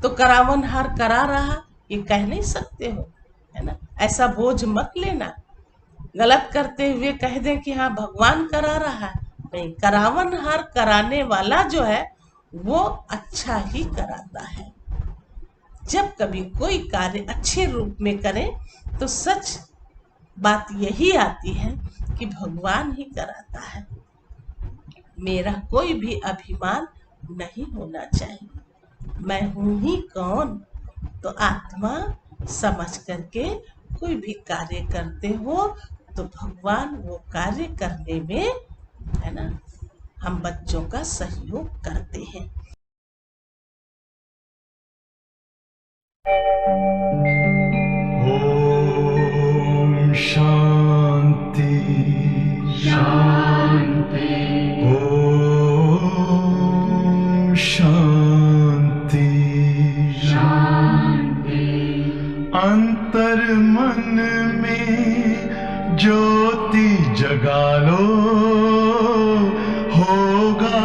तो करावनहार करा रहा, ये कह नहीं सकते हो, है ना। ऐसा बोझ मत लेना, गलत करते हुए कह दें कि हाँ भगवान करा रहा है। नहीं, करावनहार कराने वाला जो है वो अच्छा ही कराता है। जब कभी कोई कार्य अच्छे रूप में करें तो सच बात यही आती है कि भगवान ही कराता है। मेरा कोई भी अभिमान नहीं होना चाहिए। मैं हूं ही कौन, तो आत्मा समझ करके कोई भी कार्य करते हो तो भगवान वो कार्य करने में, है ना, हम बच्चों का सहयोग करते हैं। ओम शांति शांति, ओम शांति शांति। अंतर मन में ज्योति जगा लो, होगा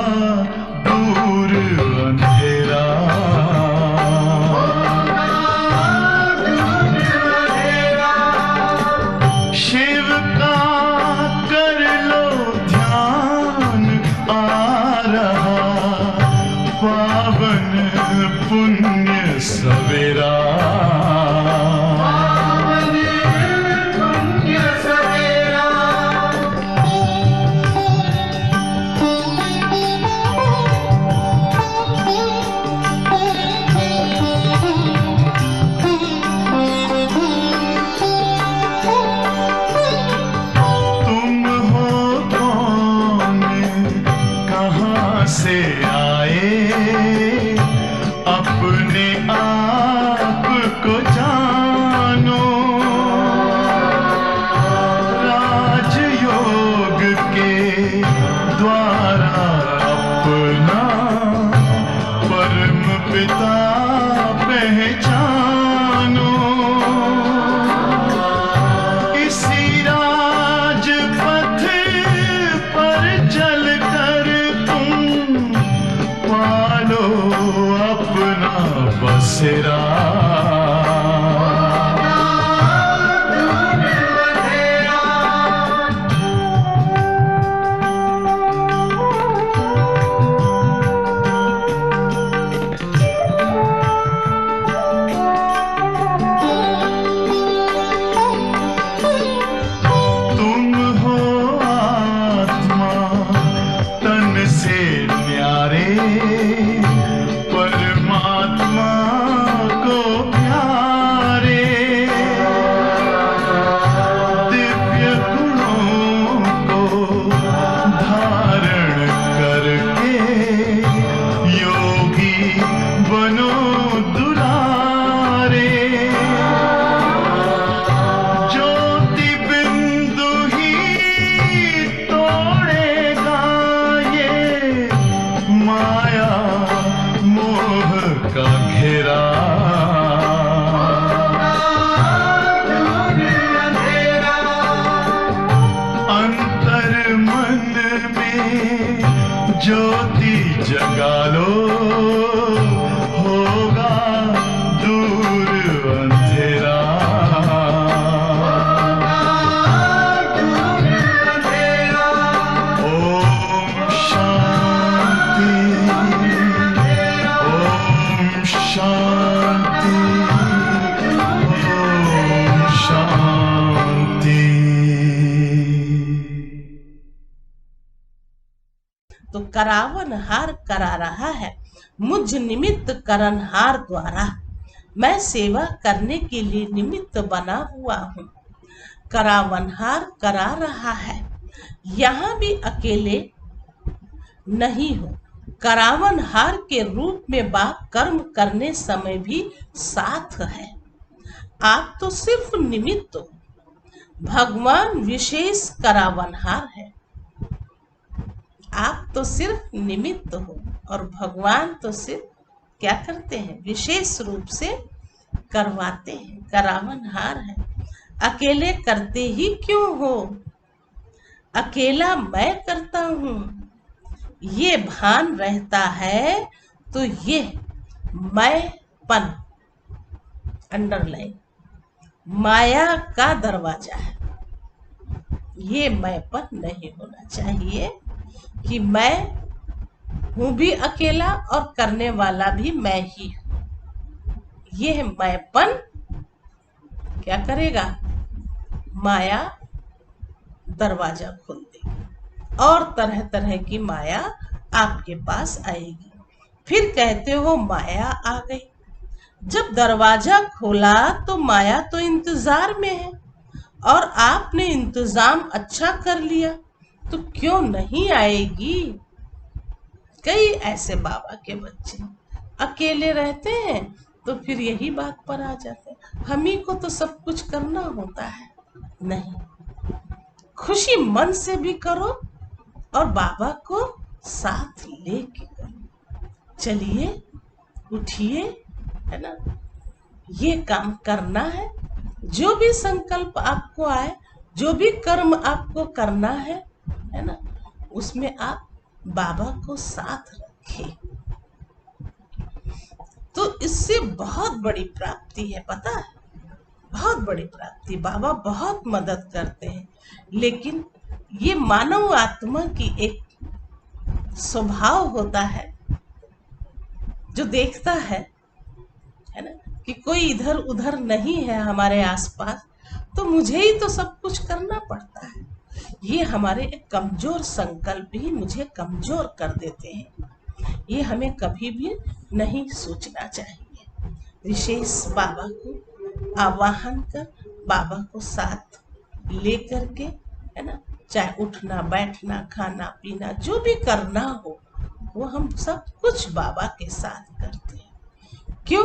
दूर अंधेरा। शिव का कर लो ध्यान, आ रहा पावन पुण्य सवेरा। से आए, अपने आप को जानो। राजयोग के द्वारा अपना परम पिता पहचानो। इसी राजपथ पर चलकर पालो अपना बसेरा। तुम हो आत्मा तन से न्यारे, परमात्मा को का घेरा। अंतर मन में ज्योति जगा लो, होगा दूर अंधेरा। ओम शांति, ओम शांति, ओम शांति। तो करावनहार करा रहा है मुझ निमित्त करनहार द्वारा, मैं सेवा करने के लिए निमित्त बना हुआ हूँ। करावनहार करा रहा है, यहाँ भी अकेले नहीं हो। करावनहार के रूप में बाप कर्म करने समय भी साथ है। आप तो सिर्फ निमित्त हो, भगवान विशेष करावनहार है। आप तो सिर्फ निमित्त हो और भगवान तो सिर्फ क्या करते हैं, विशेष रूप से करवाते हैं, करावनहार है। अकेले करते ही क्यों हो, अकेला मैं करता हूँ, ये भान रहता है तो ये मैंपन अंडरलाइन माया का दरवाजा है। ये मैंपन नहीं होना चाहिए कि मैं हूं भी अकेला और करने वाला भी मैं ही हूं। ये मैंपन क्या करेगा, माया दरवाजा खोल देगी और तरह तरह की माया आपके पास आएगी। फिर कहते हो माया आ गई। जब दरवाजा खोला तो माया तो इंतजार में है और आपने इंतजाम अच्छा कर लिया तो क्यों नहीं आएगी। कई ऐसे बाबा के बच्चे अकेले रहते हैं तो फिर यही बात पर आ जाते हैं, हम ही को तो सब कुछ करना होता है। नहीं, खुशी मन से भी करो और बाबा को साथ लेके करो। चलिए उठिए, है ना, ये काम करना है। जो भी संकल्प आपको आए, जो भी कर्म आपको करना है ना, उसमें आप बाबा को साथ रखें। तो इससे बहुत बड़ी प्राप्ति है, पता है, बहुत बड़ी प्राप्ति। बाबा बहुत मदद करते हैं, लेकिन ये मानव आत्मा की एक स्वभाव होता है जो देखता है ना, कि कोई इधर उधर नहीं है हमारे आसपास, तो मुझे ही तो सब कुछ करना पड़ता है। ये हमारे एक कमजोर संकल्प ही मुझे कमजोर कर देते हैं। ये हमें कभी भी नहीं सोचना चाहिए। विशेष बाबा को आवाहन कर, बाबा को साथ ले करके, है ना, चाहे उठना बैठना खाना पीना जो भी करना हो, वो हम सब कुछ बाबा के साथ करते हैं। क्यों?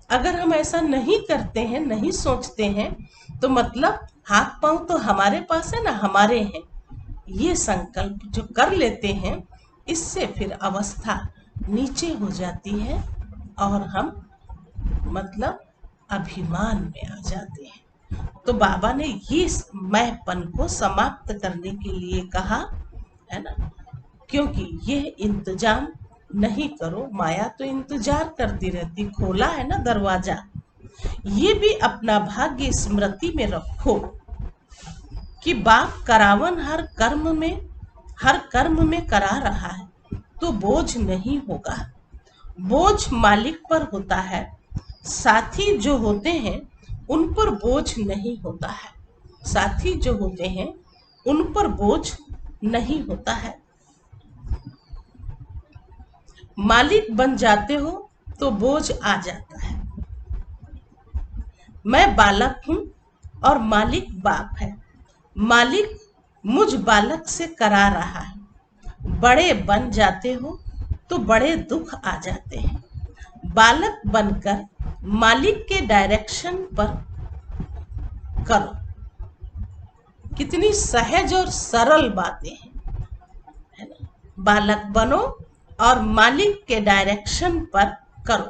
अगर हम ऐसा नहीं करते हैं, नहीं सोचते हैं, तो मतलब हाथ पांव तो हमारे पास है ना, हमारे हैं। ये संकल्प जो कर लेते हैं, इससे फिर अवस्था नीचे हो जाती है और हम मतलब अभिमान में आ जाते हैं। तो बाबा ने ये मैंपन को समाप्त करने के लिए कहा, है ना, क्योंकि ये इंतजाम नहीं करो, माया तो इंतजार करती रहती। खोला है ना दरवाजा, ये भी अपना भाग्य स्मृति में रखो कि बाप करावन हर कर्म में करा रहा है, तो बोझ नहीं होगा। बोझ मालिक पर होता है, साथी जो होते हैं उन पर बोझ नहीं होता है। साथी जो होते हैं उन पर बोझ नहीं होता है। मालिक बन जाते हो तो बोझ आ जाता है। मैं बालक हूं और मालिक बाप है। मालिक मुझ बालक से करा रहा है। बड़े बन जाते हो तो बड़े दुख आ जाते हैं। बालक बनकर मालिक के डायरेक्शन पर करो। कितनी सहज और सरल बातें हैं, है ना। बालक बनो और मालिक के डायरेक्शन पर करो।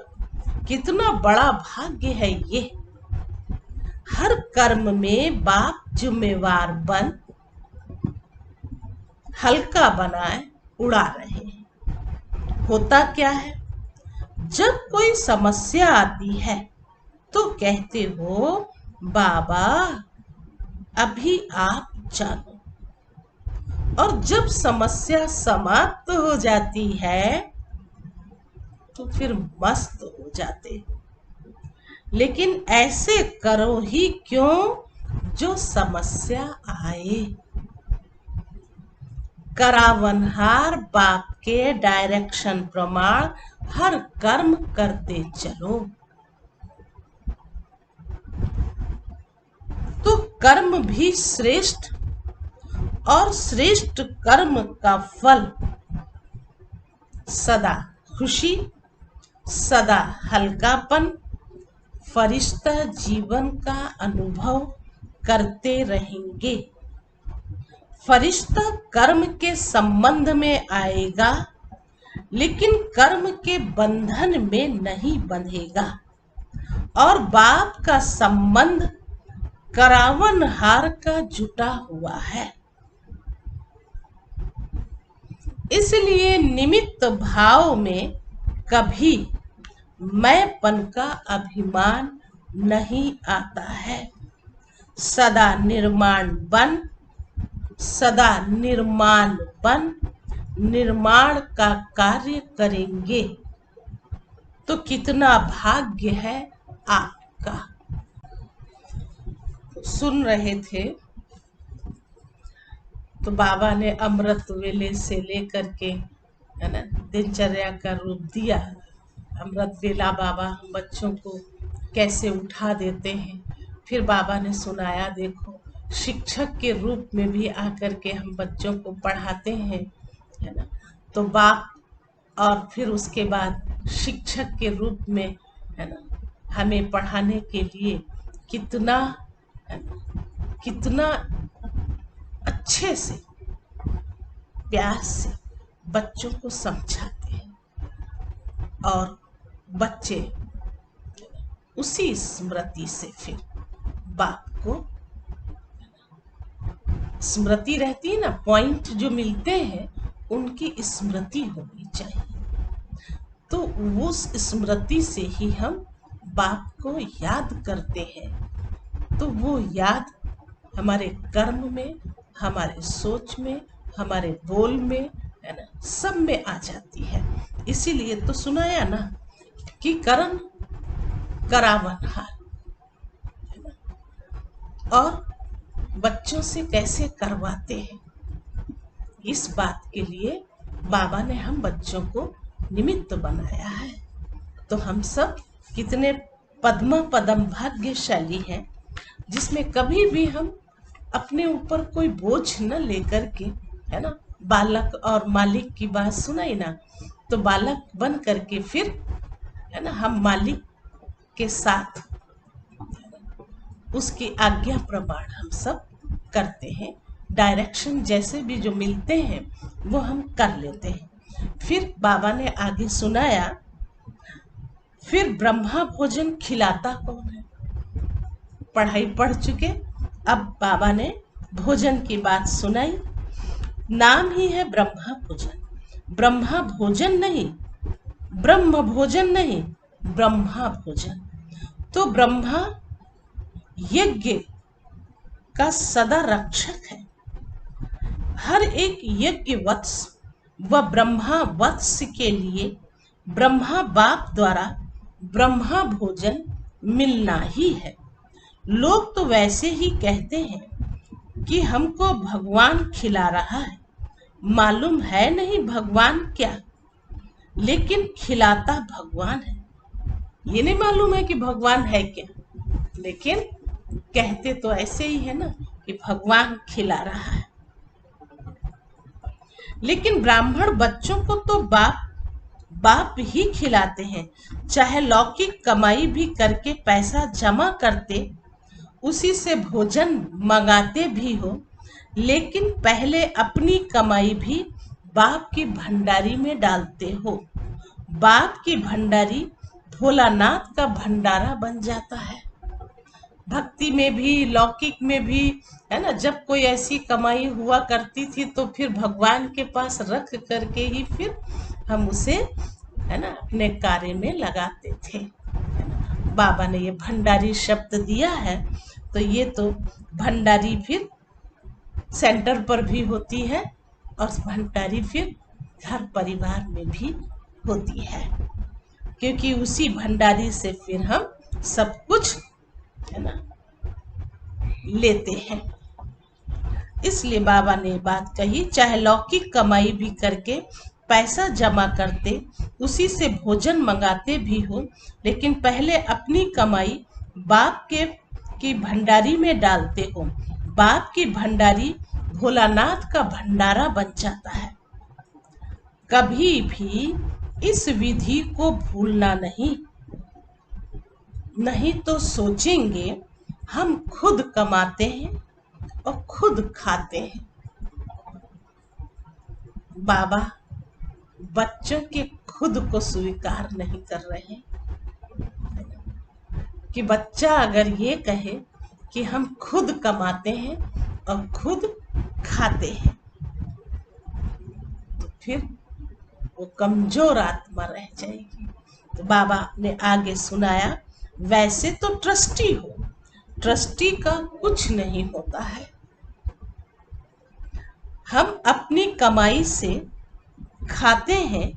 कितना बड़ा भाग्य है ये। हर कर्म में बाप जिम्मेवार बन हल्का बनाए उड़ा रहे हैं। होता क्या है, जब कोई समस्या आती है तो कहते हो बाबा अभी आप जानो, और जब समस्या समाप्त हो जाती है तो फिर मस्त हो जाते हो। लेकिन ऐसे करो ही क्यों जो समस्या आए। करावनहार बाप के डायरेक्शन प्रमाण हर कर्म करते चलो। तो कर्म भी श्रेष्ठ, और श्रेष्ठ कर्म का फल सदा खुशी, सदा हल्कापन, फरिश्ता जीवन का अनुभव करते रहेंगे। फरिश्ता कर्म के संबंध में आएगा, लेकिन कर्म के बंधन में नहीं बंधेगा। और बाप का संबंध करावनहार का जुटा हुआ है। इसलिए निमित्त भाव में कभी मैंपन का अभिमान नहीं आता है। सदा निर्माण बन, सदा निर्माण बन निर्माण का कार्य करेंगे तो कितना भाग्य है आपका। सुन रहे थे तो बाबा ने अमृत वेले से लेकर के है ना दिनचर्या का रूप दिया। अमृत वेला बाबा हम बच्चों को कैसे उठा देते हैं। फिर बाबा ने सुनाया, देखो शिक्षक के रूप में भी आकर के हम बच्चों को पढ़ाते हैं, है ना। तो बाप और फिर उसके बाद शिक्षक के रूप में है ना हमें पढ़ाने के लिए कितना अच्छे से प्यार से बच्चों को समझाते हैं। और बच्चे उसी स्मृति से फिर बाप को स्मृति रहती है ना, पॉइंट जो मिलते हैं उनकी स्मृति होनी चाहिए। तो उस स्मृति से ही हम बाप को याद करते हैं। तो वो याद हमारे कर्म में, हमारे सोच में, हमारे बोल में, है ना, सब में आ जाती है। इसीलिए तो सुनाया ना कि कर्म करावनहार, और बच्चों से कैसे करवाते हैं, इस बात के लिए बाबा ने हम बच्चों को निमित्त बनाया है। तो हम सब कितने पद्म पदम भाग्यशाली हैं, जिसमें कभी भी हम अपने ऊपर कोई बोझ न लेकर के, है ना, बालक और मालिक की बात सुनाई ना, तो बालक बन करके फिर है ना हम मालिक के साथ उसकी आज्ञा प्रमाण हम सब करते हैं। डायरेक्शन जैसे भी जो मिलते हैं वो हम कर लेते हैं। फिर बाबा ने आगे सुनाया, फिर ब्रह्मा भोजन खिलाता कौन है। पढ़ाई पढ़ चुके, अब बाबा ने भोजन की बात सुनाई। नाम ही है ब्रह्मा भोजन। ब्रह्मा भोजन नहीं, ब्रह्म भोजन नहीं, ब्रह्मा भोजन। तो ब्रह्मा यज्ञ का सदा रक्षक है। हर एक यज्ञ वत्स व ब्रह्मा वत्स के लिए ब्रह्मा बाप द्वारा ब्रह्मा भोजन मिलना ही है। लोग तो वैसे ही कहते हैं कि हमको भगवान खिला रहा है, मालूम है नहीं भगवान क्या, लेकिन खिलाता भगवान है। ये नहीं मालूम है कि भगवान है क्या, लेकिन कहते तो ऐसे ही है ना कि भगवान खिला रहा है। लेकिन ब्राह्मण बच्चों को तो बाप ही खिलाते हैं। चाहे लौकिक कमाई भी करके पैसा जमा करते, उसी से भोजन मंगाते भी हो, लेकिन पहले अपनी कमाई भी बाप की भंडारी में डालते हो। बाप की भंडारी भोलानाथ का भंडारा बन जाता है। भक्ति में भी, लौकिक में भी, है ना, जब कोई ऐसी कमाई हुआ करती थी तो फिर भगवान के पास रख करके ही फिर हम उसे, है ना, अपने कार्य में लगाते थे, है ना। बाबा ने ये भंडारी शब्द दिया है, तो ये तो भंडारी फिर सेंटर पर भी होती है और भंडारी फिर घर परिवार में भी होती है, क्योंकि उसी भंडारी से फिर हम सब कुछ, है ना, लेते हैं। इसलिए बाबा ने बात कही, चाहे लौकिक कमाई भी करके पैसा जमा करते, उसी से भोजन मंगाते भी हो, लेकिन पहले अपनी कमाई बाप की भंडारी में डालते हो। बाप की भंडारी भोलानाथ का भंडारा बन जाता है। कभी भी इस विधि को भूलना नहीं तो सोचेंगे हम खुद कमाते हैं और खुद खाते हैं। बाबा बच्चों के खुद को स्वीकार नहीं कर रहे हैं कि बच्चा अगर ये कहे कि हम खुद कमाते हैं और खुद खाते हैं, तो फिर वो कमजोर आत्मा रह जाएगी। तो बाबा ने आगे सुनाया, वैसे तो ट्रस्टी हो, ट्रस्टी का कुछ नहीं होता है। हम अपनी कमाई से खाते हैं,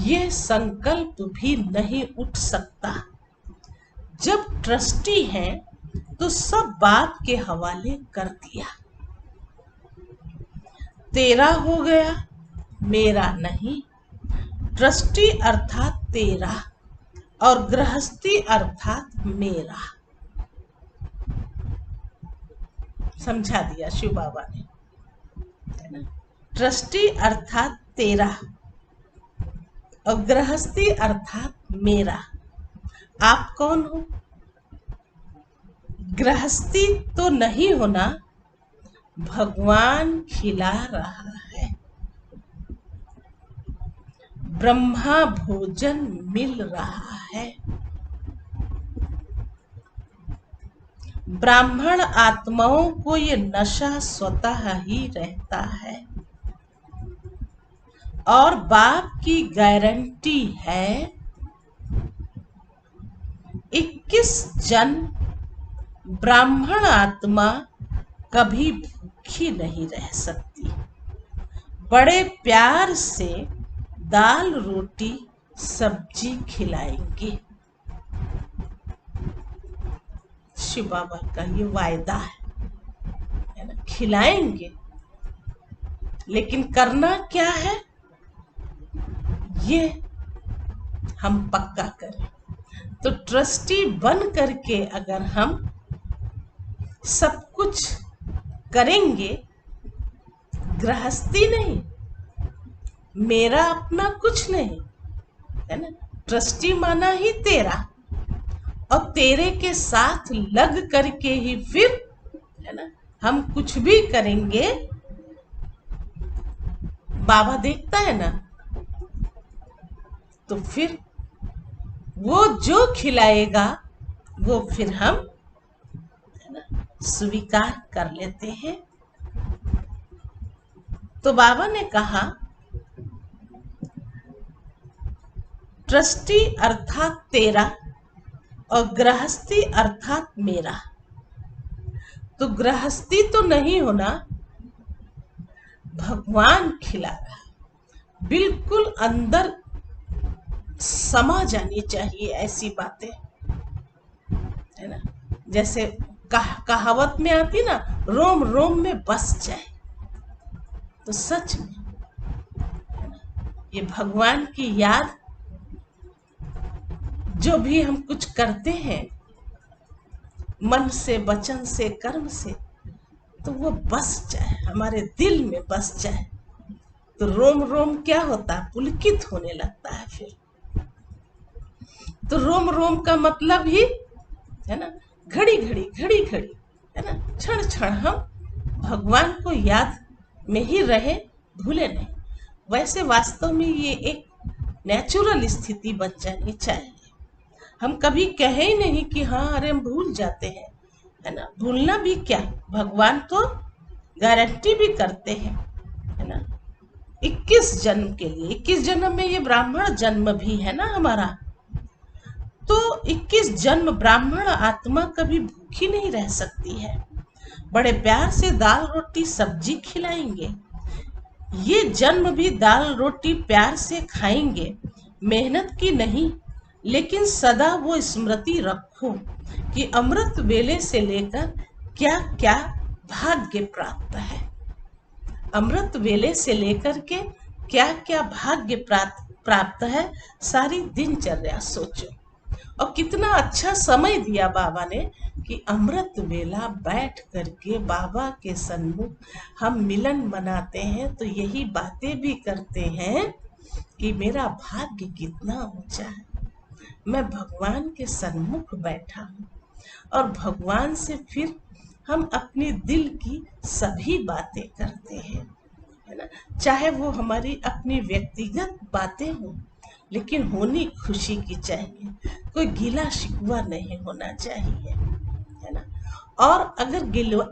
ये संकल्प भी नहीं उठ सकता। जब ट्रस्टी हैं तो सब बाप के हवाले कर दिया। तेरा हो गया, मेरा नहीं। ट्रस्टी अर्थात तेरा और गृहस्थी अर्थात मेरा। समझा दिया शिव बाबा ने, है ना। ट्रस्टी अर्थात तेरा और गृहस्थी अर्थात मेरा। आप कौन हो? गृहस्थी तो नहीं होना, भगवान खिला रहा है। ब्रह्मा भोजन मिल रहा है। ब्राह्मण आत्माओं को ये नशा स्वतः ही रहता है और बाप की गारंटी है 21 जन्म ब्राह्मण आत्मा कभी भूखी नहीं रह सकती। बड़े प्यार से दाल रोटी सब्जी खिलाएंगे। शिव बाबा का ये वायदा है ना, खिलाएंगे। लेकिन करना क्या है, ये हम पक्का करें। तो ट्रस्टी बन करके अगर हम सब कुछ करेंगे, गृहस्थी नहीं, मेरा अपना कुछ नहीं, है ना। ट्रस्टी माना ही तेरा, और तेरे के साथ लग करके ही फिर, है ना, हम कुछ भी करेंगे। बाबा देखता है ना, तो फिर वो जो खिलाएगा वो फिर हम, है ना, स्वीकार कर लेते हैं। तो बाबा ने कहा, ट्रस्टी अर्थात तेरा और गृहस्थी अर्थात मेरा। तो गृहस्थी तो नहीं होना, भगवान खिला रहा। बिल्कुल अंदर समा जानी चाहिए ऐसी बातें, है ना। जैसे कहावत में आती ना, रोम रोम में बस जाए। तो सच में, है ना, ये भगवान की याद, जो भी हम कुछ करते हैं मन से, वचन से, कर्म से, तो वो बस जाए, हमारे दिल में बस जाए। तो रोम रोम क्या होता है, पुलकित होने लगता है फिर। तो रोम रोम का मतलब ही, है ना, घड़ी घड़ी, घड़ी घड़ी, है ना, क्षण क्षण हम भगवान को याद में ही रहे, भूले नहीं। वैसे वास्तव में ये एक नेचुरल स्थिति बन जानी चाहिए। हम कभी कहे ही नहीं कि हाँ अरे हम भूल जाते हैं, है ना। भूलना भी क्या, भगवान तो गारंटी भी करते हैं, है ना। 21 जन्म के लिए, 21 जन्म में ये ब्राह्मण जन्म भी है ना हमारा, तो 21 जन्म ब्राह्मण आत्मा कभी भूखी नहीं रह सकती है। बड़े प्यार से दाल रोटी सब्जी खिलाएंगे, ये जन्म भी दाल रोटी प्यार से खाएंगे, मेहनत की नहीं, लेकिन सदा वो स्मृति रखो कि अमृत वेले से लेकर क्या क्या भाग्य प्राप्त है। अमृत वेले से लेकर के क्या क्या भाग्य प्राप्त है, सारी दिनचर्या सोचो। और कितना अच्छा समय दिया बाबा ने कि अमृत वेला बैठ करके बाबा के सन्मुख हम मिलन मनाते हैं, तो यही बातें भी करते हैं कि मेरा भाग्य कितना ऊंचा है, मैं भगवान के सन्मुख बैठा हूँ। और भगवान से फिर हम अपनी दिल की सभी बातें करते हैं, है ना। चाहे वो हमारी अपनी व्यक्तिगत बातें हों, लेकिन होनी खुशी की चाहिए, कोई गिला शिकवा नहीं होना चाहिए, है ना। और अगर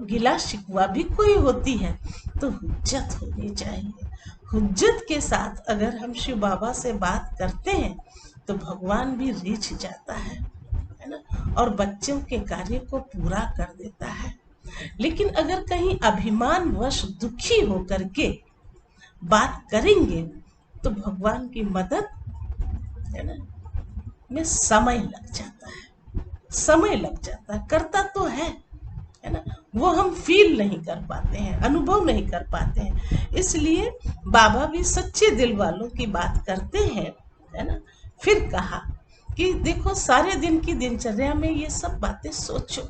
गिला शिकवा भी कोई होती है तो हुज्जत होनी चाहिए। हुज्जत के साथ अगर हम शिव बाबा से बात करते हैं तो भगवान भी रिझ जाता है ना, और बच्चों के कार्य को पूरा कर देता है। लेकिन अगर कहीं अभिमानवश दुखी होकर के बात करेंगे तो भगवान की मदद, है ना, में समय लग जाता है, समय लग जाता है। करता तो है ना, वो हम फील नहीं कर पाते हैं, अनुभव नहीं कर पाते हैं। इसलिए बाबा भी सच्चे दिल वालों की बात करते हैं, है ना। फिर कहा कि देखो सारे दिन की दिनचर्या में ये सब बातें सोचो,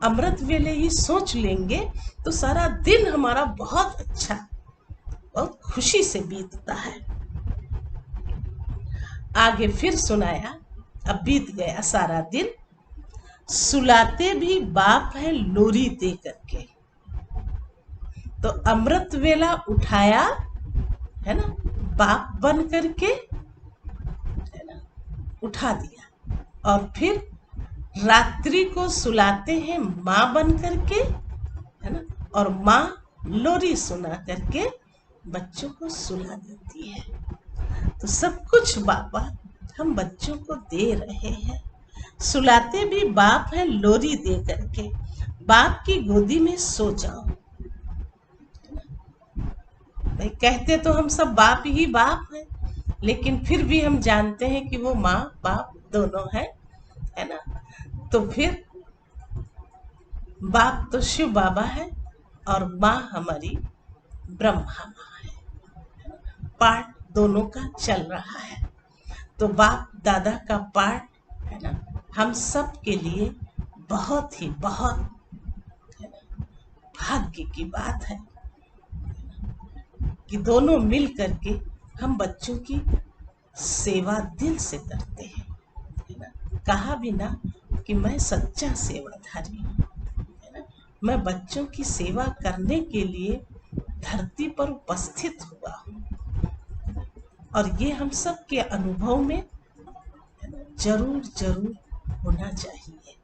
अमृत वेले ही सोच लेंगे तो सारा दिन हमारा बहुत अच्छा, बहुत खुशी से बीतता है। आगे फिर सुनाया, अब बीत गया सारा दिन, सुलाते भी बाप है लोरी दे करके, तो अमृत वेला उठाया, है ना, बाप बन करके, है ना, उठा दिया। और फिर रात्रि को सुलाते हैं माँ बन करके, है ना, और माँ लोरी सुना करके बच्चों को सुला देती है। तो सब कुछ बाबा हम बच्चों को दे रहे हैं। सुलाते भी बाप है लोरी दे करके, बाप की गोदी में सो जाओ। भाई कहते तो हम सब बाप ही बाप हैं, लेकिन फिर भी हम जानते हैं कि वो माँ बाप दोनों है ना। तो फिर बाप तो शिव बाबा है और माँ हमारी ब्रह्मा माँ है, पाठ दोनों का चल रहा है। तो बाप दादा का पाठ, है ना, हम सब के लिए बहुत ही बहुत, है ना, भाग्य की बात है कि दोनों मिल करके हम बच्चों की सेवा दिल से करते हैं, है ना। कहा भी ना कि मैं सच्चा सेवाधारी हूँ, है ना, मैं बच्चों की सेवा करने के लिए धरती पर उपस्थित हुआ हूँ। और ये हम सब के अनुभव में जरूर जरूर होना चाहिए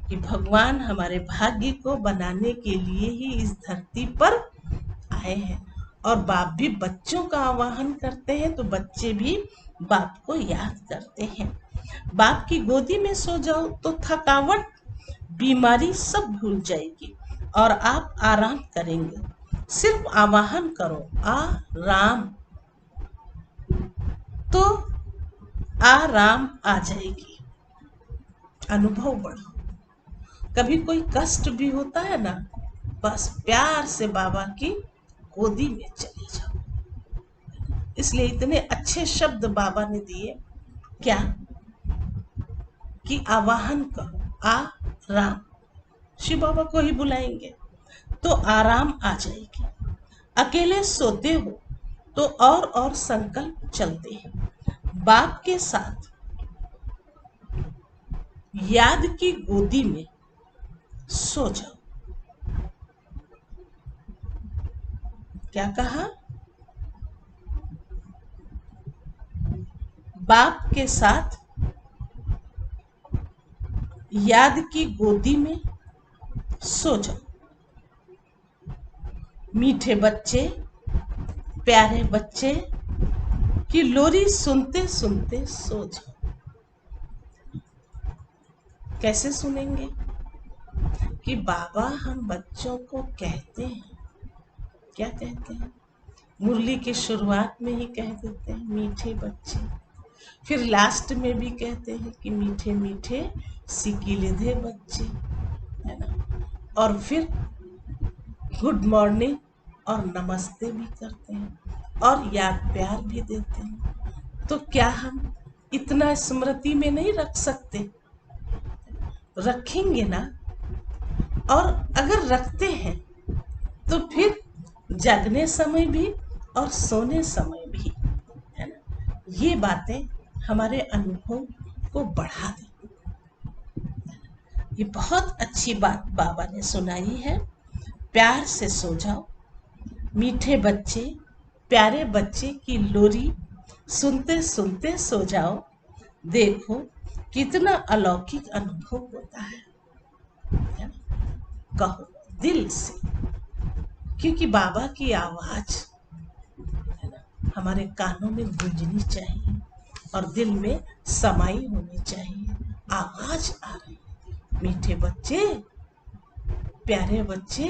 कि भगवान हमारे भाग्य को बनाने के लिए ही इस धरती पर आए हैं। और बाप भी बच्चों का आवाहन करते हैं तो बच्चे भी बाप को याद करते हैं। बाप की गोदी में सो जाओ तो थकावट, बीमारी सब भूल जाएगी और आप आराम करेंगे। सिर्फ आवाहन करो आराम, तो आराम आ जाएगी। अनुभव बढ़ाओ। कभी कोई कष्ट भी होता है ना, बस प्यार से बाबा की गोदी में चले जाओ। इसलिए इतने अच्छे शब्द बाबा ने दिए, क्या कि आवाहन करो आराम, शिव बाबा को ही बुलाएंगे तो आराम आ जाएगी। अकेले सोते हो तो और संकल्प चलते हैं। बाप के साथ याद की गोदी में सो जाओ। क्या कहा? बाप के साथ याद की गोदी में सो जाओ। मीठे बच्चे, प्यारे बच्चे की लोरी सुनते सुनते सो जाओ। कैसे सुनेंगे? कि बाबा हम बच्चों को कहते हैं, क्या कहते हैं? मुरली की शुरुआत में ही कह देते हैं मीठे बच्चे, फिर लास्ट में भी कहते हैं कि मीठे मीठे सिकिलिधे बच्चे, है ना। और फिर गुड मॉर्निंग और नमस्ते भी करते हैं और याद प्यार भी देते हैं। तो क्या हम इतना स्मृति में नहीं रख सकते? रखेंगे ना। और अगर रखते हैं तो फिर जागने समय भी और सोने समय भी, है ना, ये बातें हमारे अनुभव को बढ़ा दें। ये बहुत अच्छी बात बाबा ने सुनाई है। प्यार से सो जाओ, मीठे बच्चे, प्यारे बच्चे की लोरी सुनते सुनते सो जाओ। देखो कितना अलौकिक अनुभव होता है ना? कहो दिल से, क्योंकि बाबा की आवाज, है ना, हमारे कानों में गूंजनी चाहिए और दिल में समाई होनी चाहिए। आवाज आ रही, मीठे बच्चे, प्यारे बच्चे,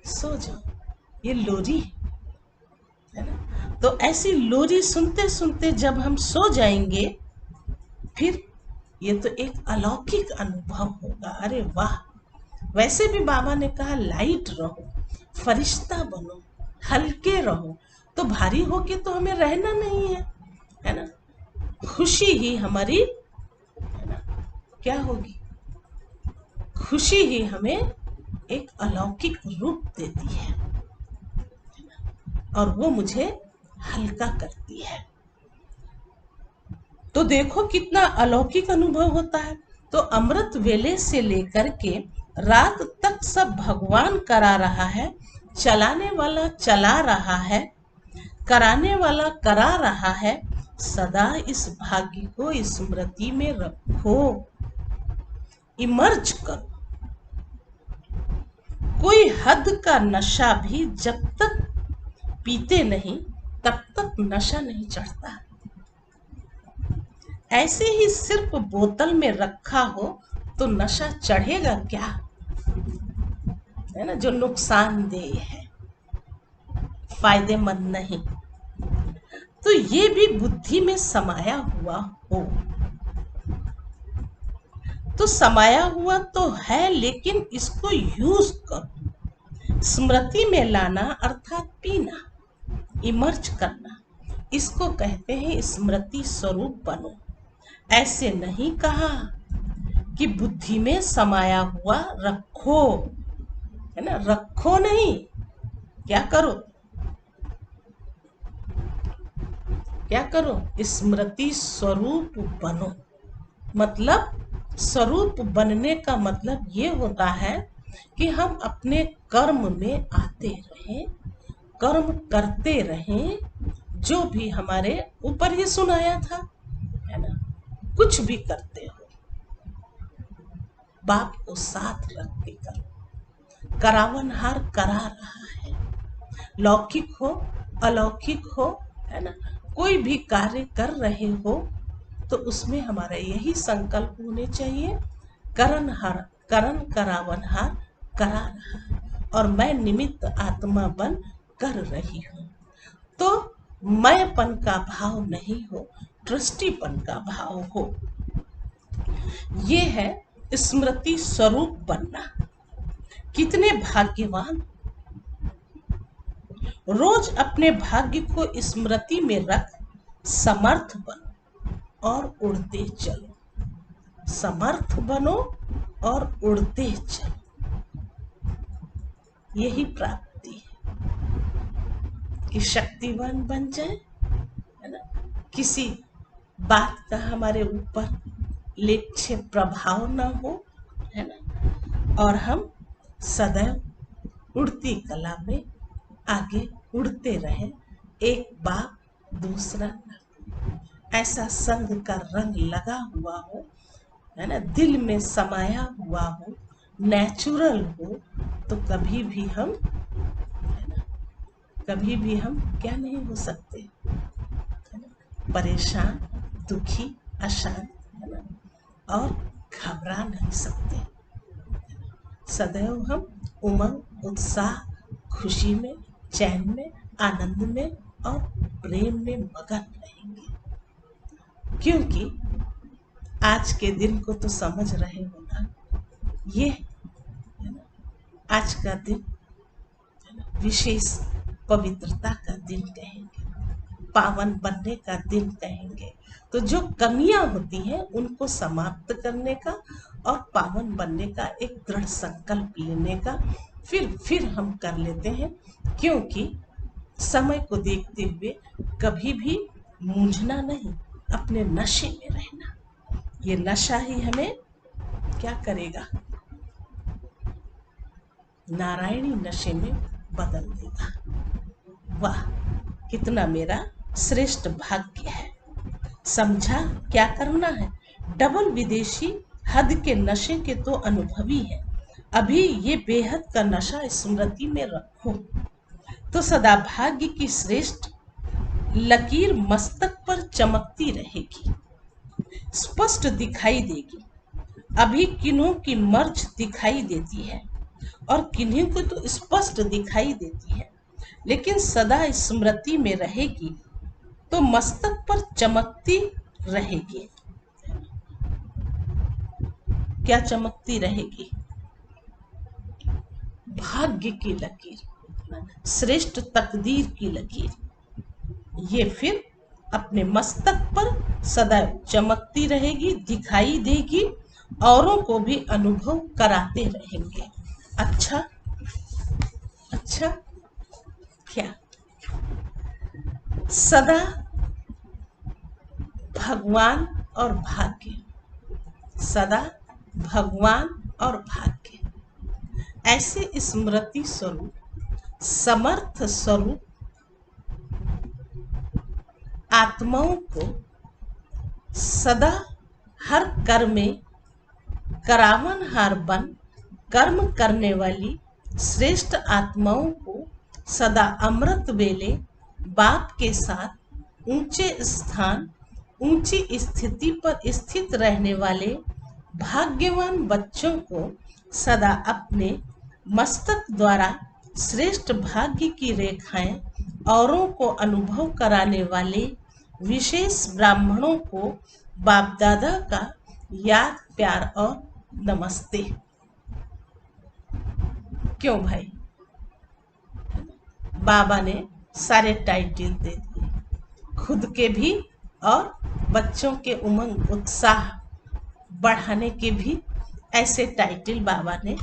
सो जाओ। ये लोरी है ना। तो ऐसी लोरी सुनते सुनते जब हम सो जाएंगे, फिर ये तो एक अलौकिक अनुभव होगा। अरे वाह! वैसे भी बाबा ने कहा लाइट रहो, फरिश्ता बनो, हल्के रहो। तो भारी होके तो हमें रहना नहीं है ना। खुशी ही हमारी, है ना, क्या होगी? खुशी ही हमें एक अलौकिक रूप देती है और वो मुझे हल्का करती है। तो देखो कितना अलौकिक अनुभव होता है। तो अमृत वेले से लेकर के रात तक सब भगवान करा रहा है, चलाने वाला चला रहा है, कराने वाला करा रहा है। सदा इस भाग्य को स्मृति में रखो, इमर्ज करो। कोई हद का नशा भी जब तक पीते नहीं तब तक नशा नहीं चढ़ता। ऐसे ही सिर्फ बोतल में रखा हो तो नशा चढ़ेगा क्या? है ना, जो नुकसानदेह है, फायदेमंद नहीं। तो ये भी बुद्धि में समाया हुआ हो तो समाया हुआ तो है, लेकिन इसको यूज करो। स्मृति में लाना अर्थात पीना, इमर्ज करना, इसको कहते हैं स्मृति स्वरूप बनो। ऐसे नहीं कहा कि बुद्धि में समाया हुआ रखो, है ना, रखो नहीं। क्या करो? क्या करो? स्मृति स्वरूप बनो। मतलब स्वरूप बनने का मतलब ये होता है कि हम अपने कर्म में आते रहें, कर्म करते रहें, जो भी हमारे ऊपर ही सुनाया था, है ना। कुछ भी करते हो, बाप को साथ रख के करो। करावनहार करा रहा है, लौकिक हो अलौकिक हो, है ना, कोई भी कार्य कर रहे हो तो उसमें हमारा यही संकल्प होने चाहिए, करण करावनहार करा रहा है और मैं निमित्त आत्मा बन कर रही हूँ। तो मैंपन का भाव नहीं हो, ट्रस्टीपन का भाव हो। ये है स्मृति स्वरूप बनना। कितने भाग्यवान! रोज अपने भाग्य को स्मृति में रख समर्थ बनो और उड़ते चलो। समर्थ बनो और उड़ते चलो। यही प्राप्ति है कि शक्तिवान बन जाए, है ना, किसी बात का हमारे ऊपर लेच्छे प्रभाव ना हो, है ना, और हम सदैव उड़ती कला में आगे उड़ते रहें, एक बाप दूसरा ना। ऐसा संग का रंग लगा हुआ हो, है ना, दिल में समाया हुआ हो, नेचुरल हो, तो कभी भी हम क्या नहीं हो सकते, है ना? परेशान, दुखी, अशांत, है ना, और घबरा नहीं सकते। सदैव हम उमंग, उत्साह, खुशी में, चैन में, आनंद में और प्रेम में मगन रहेंगे। क्योंकि आज के दिन को तो समझ रहे हो ना, ये है ना, आज का दिन विशेष पवित्रता का दिन कहेंगे, पावन बनने का दिन कहेंगे। तो जो कमियां होती हैं उनको समाप्त करने का और पावन बनने का एक दृढ़ संकल्प लेने का फिर हम कर लेते हैं। क्योंकि समय को देखते हुए कभी भी मूंझना नहीं, अपने नशे में रहना। ये नशा ही हमें क्या करेगा, नारायणी नशे में बदल देगा। वाह, कितना मेरा श्रेष्ठ भाग्य है। समझा क्या करना है? डबल विदेशी हद के नशे के तो अनुभवी है, अभी ये बेहद का नशा स्मृति में रखो, तो सदा भाग्य की श्रेष्ठ लकीर मस्तक पर चमकती रहेगी, स्पष्ट दिखाई देगी। अभी किन्हों की मर्ज दिखाई देती है और किन्हीं को तो स्पष्ट दिखाई देती है, लेकिन सदा स्मृति में रहेगी तो मस्तक पर चमकती रहेगी। क्या चमकती रहेगी? भाग्य की लकीर, श्रेष्ठ तकदीर की लकीर, ये फिर अपने मस्तक पर सदा चमकती रहेगी, दिखाई देगी, औरों को भी अनुभव कराते रहेंगे। अच्छा क्या? सदा भगवान और भाग्य, सदा भगवान और भाग्य, ऐसे स्मृति स्वरूप, समर्थ स्वरूप आत्माओं को सदा हर कर्म में करावनहार बन कर्म करने वाली श्रेष्ठ आत्माओं को सदा अमृत वेले बाप के साथ ऊंचे स्थान, ऊंची स्थिति पर स्थित रहने वाले भाग्यवान बच्चों को सदा अपने मस्तक द्वारा श्रेष्ठ भाग्य की रेखाएं औरों को अनुभव कराने वाले विशेष ब्राह्मणों को बाप दादा का याद, प्यार और नमस्ते। क्यों भाई? बाबा ने सारे टाइटल दे दिए, खुद के भी और बच्चों के उमंग उत्साह बढ़ाने के भी ऐसे टाइटल बाबा ने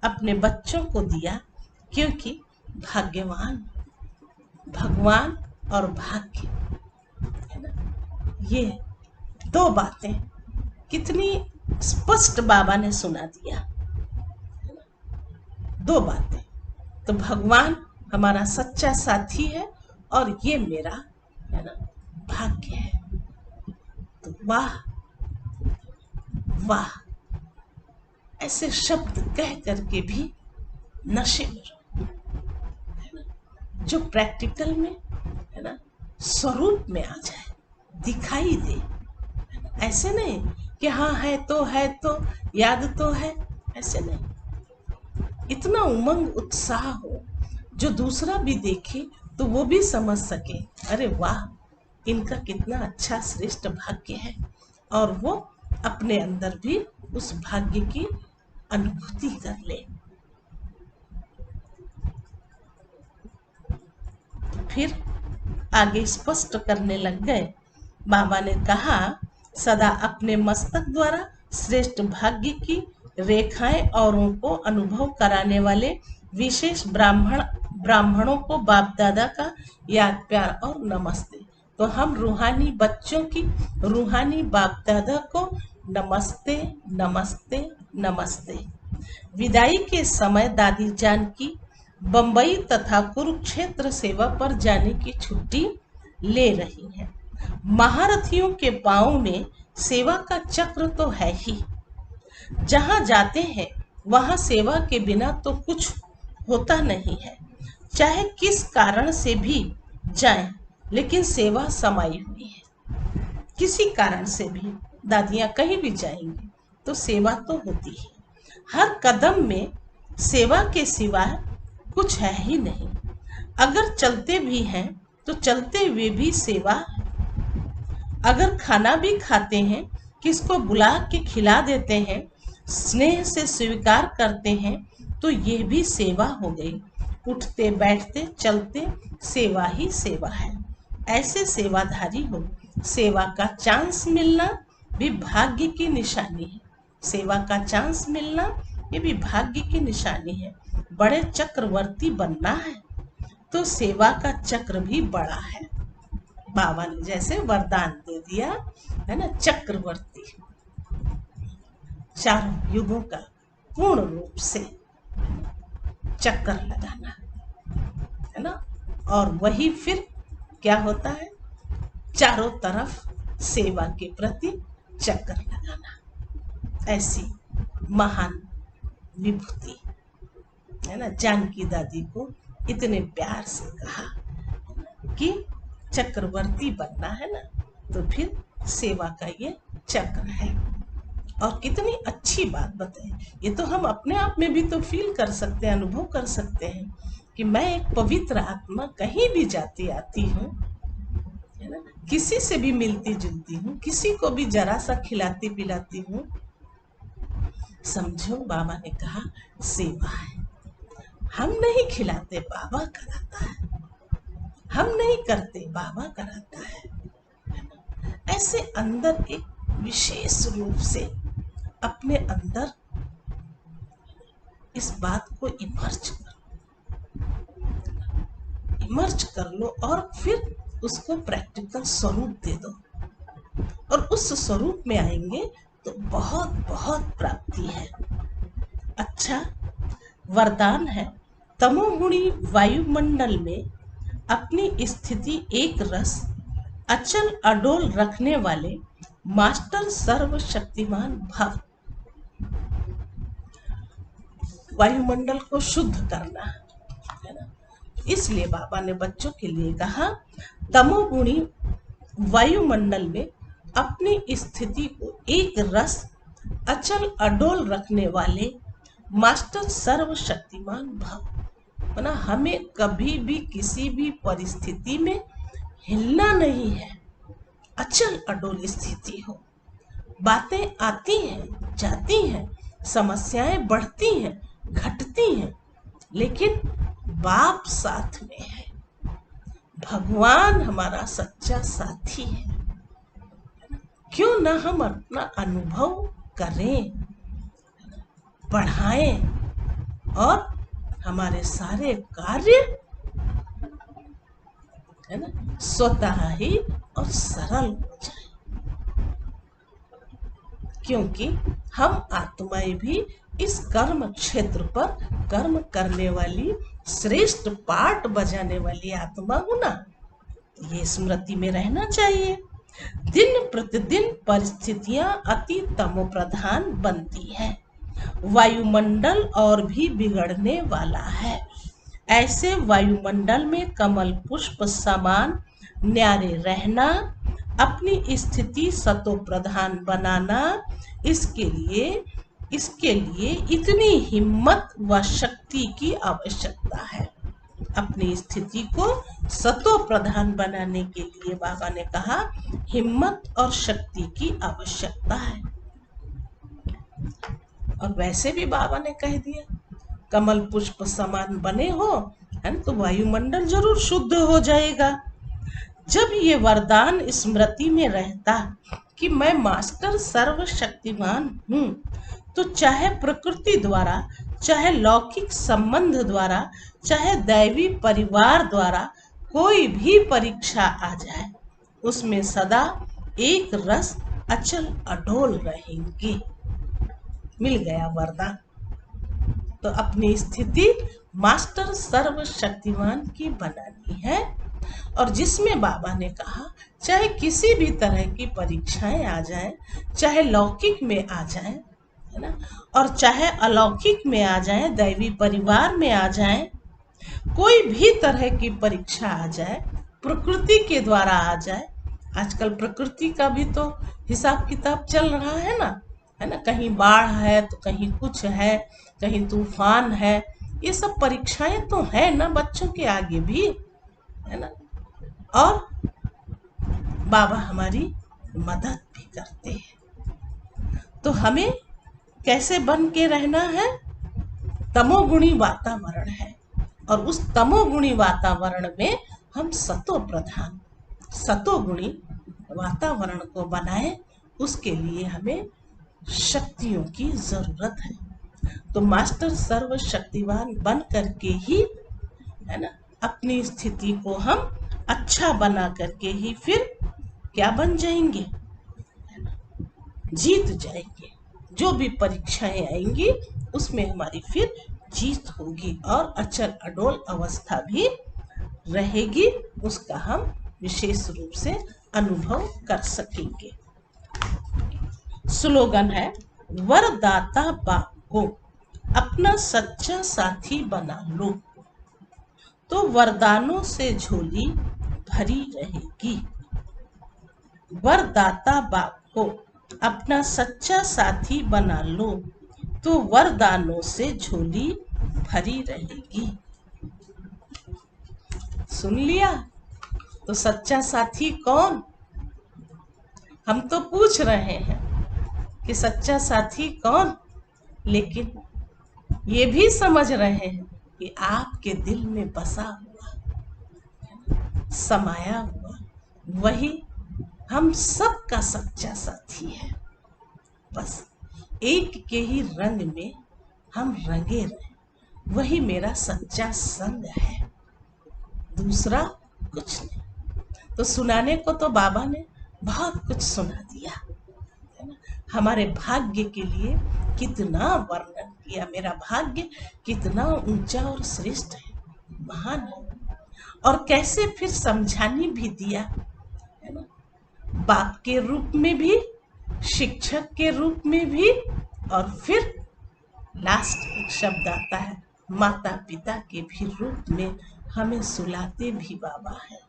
अपने बच्चों को दिया। क्योंकि भाग्यवान, भगवान और भाग्य, है ना, ये दो बातें कितनी स्पष्ट बाबा ने सुना दिया, दो बातें। तो भगवान हमारा सच्चा साथी है और ये मेरा, है ना, भाग्य है। तो वाह वाह, ऐसे शब्द कह करके भी नशे में रहो, है ना, जो प्रैक्टिकल में, है ना, स्वरूप में आ जाए, दिखाई दे। ऐसे नहीं कि हाँ है तो याद तो है, ऐसे नहीं। इतना उमंग उत्साह हो जो दूसरा भी देखे तो वो भी समझ सके, अरे वाह, इनका कितना अच्छा श्रेष्ठ भाग्य है, और वो अपने अंदर भी उस भाग्य की अनुभूति कर ले। फिर आगे स्पष्ट करने लग गए। बाबा ने कहा, सदा अपने मस्तक द्वारा श्रेष्ठ भाग्य की रेखाएं औरों को अनुभव कराने वाले विशेष ब्राह्मणों को बाप दादा का याद, प्यार और नमस्ते। तो हम रूहानी बच्चों की रूहानी बाप दादा को नमस्ते नमस्ते नमस्ते। विदाई के समय दादी जान की बंबई तथा कुरुक्षेत्र सेवा पर जाने की छुट्टी ले रही हैं। महारथियों के पांव में सेवा का चक्र तो है ही। जहां जाते हैं वहां सेवा के बिना तो कुछ होता नहीं है। चाहे किस कारण से भी जाएं, लेकिन सेवा समाई हुई है। किसी कारण से भी दादियां कहीं भी जाएंगी तो सेवा तो होती है। हर कदम में सेवा के सिवा कुछ है ही नहीं। अगर चलते भी हैं तो चलते हुए भी सेवा है। अगर खाना भी खाते हैं, किसको बुला के खिला देते हैं, स्नेह से स्वीकार करते हैं, तो ये भी सेवा हो गई। उठते बैठते चलते सेवा ही सेवा है। ऐसे सेवाधारी हो, सेवा का चांस मिलना भी भाग्य की निशानी है। सेवा का चांस मिलना ये भी भाग्य की निशानी है। बड़े चक्रवर्ती बनना है तो सेवा का चक्र भी बड़ा है। बाबा ने जैसे वरदान दे दिया है ना, चक्रवर्ती, चारों युगों का पूर्ण रूप से चक्कर लगाना है ना। और वही फिर क्या होता है, चारों तरफ सेवा के प्रति चक्कर लगाना। ऐसी महान विभूति है ना। जानकी दादी को इतने प्यार से कहा कि चक्रवर्ती बनना है ना, तो फिर सेवा का ये चक्र है। और कितनी अच्छी बात बताई। ये तो हम अपने आप में भी तो फील कर सकते हैं, अनुभव कर सकते हैं कि मैं एक पवित्र आत्मा कहीं भी जाती आती हूँ, है ना, किसी से भी मिलती जुलती हूँ, किसी को भी जरा सा खिलाती पिलाती हूँ, समझो बाबा ने कहा सेवा है। हम नहीं खिलाते, बाबा कराता है। हम नहीं करते, बाबा कराता है। ऐसे अंदर एक विशेष रूप से अपने अंदर इस बात को इमर्ज कर लो और फिर उसको प्रैक्टिकल स्वरूप दे दो। और उस स्वरूप में आएंगे तो बहुत बहुत प्राप्ति है। अच्छा वरदान है, तमोगुणी वायुमंडल में अपनी स्थिति एक रस अचल अडोल रखने वाले मास्टर सर्वशक्तिमान भव। वायुमंडल को शुद्ध करना है ना। इसलिए बाबा ने बच्चों के लिए कहा, तमोगुणी वायुमंडल में अपनी स्थिति को एक रस अचल अडोल रखने वाले मास्टर सर्वशक्तिमान भव। ना हमें कभी भी किसी भी परिस्थिति में हिलना नहीं है। अचल अडोल स्थिति हो। बातें आती हैं, जाती हैं, समस्याएं बढ़ती हैं, घटती हैं, लेकिन बाप साथ में है। भगवान हमारा सच्चा साथी है। क्यों ना हम अपना अनुभव करें, बढ़ाएं और हमारे सारे कार्य है ना स्वतः ही और सरल हो जाए। क्योंकि हम आत्माएं भी इस कर्म क्षेत्र पर कर्म करने वाली श्रेष्ठ पाठ बजाने वाली आत्मा हूं ना। ये स्मृति में रहना चाहिए। दिन प्रतिदिन परिस्थितियां अति तमोप्रधान बनती है। वायुमंडल और भी बिगड़ने वाला है। ऐसे वायुमंडल में कमल पुष्प समान न्यारे रहना, अपनी स्थिति सतो प्रधान बनाना, इसके लिए इतनी हिम्मत व शक्ति की आवश्यकता है। अपनी स्थिति को सतो प्रधान बनाने के लिए बाबा ने कहा हिम्मत और शक्ति की आवश्यकता है। और वैसे भी बाबा ने कह दिया कमल पुष्प समान बने हो है तो वायुमंडल जरूर शुद्ध हो जाएगा। जब ये वरदान स्मृति में रहता कि मैं मास्टर सर्वशक्तिमान हूँ, तो चाहे प्रकृति द्वारा, चाहे लौकिक संबंध द्वारा, चाहे दैवी परिवार द्वारा कोई भी परीक्षा आ जाए, उसमें सदा एक रस अचल अडोल रहेंगे। मिल गया वरदान। तो अपनी स्थिति मास्टर सर्वशक्तिमान की बनानी है और जिसमें बाबा ने कहा चाहे किसी भी तरह की परीक्षाएं आ जाए, चाहे लौकिक में आ जाए, है ना, और चाहे अलौकिक में आ जाए, दैवी परिवार में आ जाए, कोई भी तरह की परीक्षा आ जाए, प्रकृति के द्वारा आ जाए। आजकल प्रकृति का भी तो हिसाब किताब चल रहा है ना, कहीं बाढ़ है तो कहीं कुछ है, कहीं तूफान है। ये सब परीक्षाएं तो है ना बच्चों के आगे भी, है ना। और बाबा हमारी मदद भी करते हैं। तो हमें कैसे बन के रहना है? तमोगुणी वातावरण है, और उस तमोगुणी वातावरण में हम सतोप्रधान सतोगुणी वातावरण को बनाए, उसके लिए हमें शक्तियों की जरूरत है। तो मास्टर सर्वशक्तिवान बन करके ही, है ना, अपनी स्थिति को हम अच्छा बना करके ही फिर क्या बन जाएंगे? जीत जाएंगे। जो भी परीक्षाएं आएंगी उसमें हमारी फिर जीत होगी और अचल अडोल अवस्था भी रहेगी, उसका हम विशेष रूप से अनुभव कर सकेंगे। स्लोगन है, वरदाता बाप को अपना सच्चा साथी बना लो तो वरदानों से झोली भरी रहेगी। वरदाता बाप को अपना सच्चा साथी बना लो तो वरदानों से झोली भरी रहेगी। सुन लिया? तो सच्चा साथी कौन? हम तो पूछ रहे हैं कि सच्चा साथी कौन, लेकिन ये भी समझ रहे हैं कि आपके दिल में बसा हुआ, समाया हुआ वही हम सबका सच्चा साथी है। बस एक के ही रंग में हम रंगे रहे, वही मेरा सच्चा संग है, दूसरा कुछ नहीं। तो सुनाने को तो बाबा ने बहुत कुछ सुना दिया, है ना। हमारे भाग्य के लिए कितना वर्णन किया, मेरा भाग्य कितना ऊंचा और श्रेष्ठ है, महान है। और कैसे फिर समझानी भी दिया, है ना, बाप के रूप में भी, शिक्षक के रूप में भी, और फिर लास्ट एक शब्द आता है, माता पिता के भी रूप में हमें सुलाते भी बाबा है।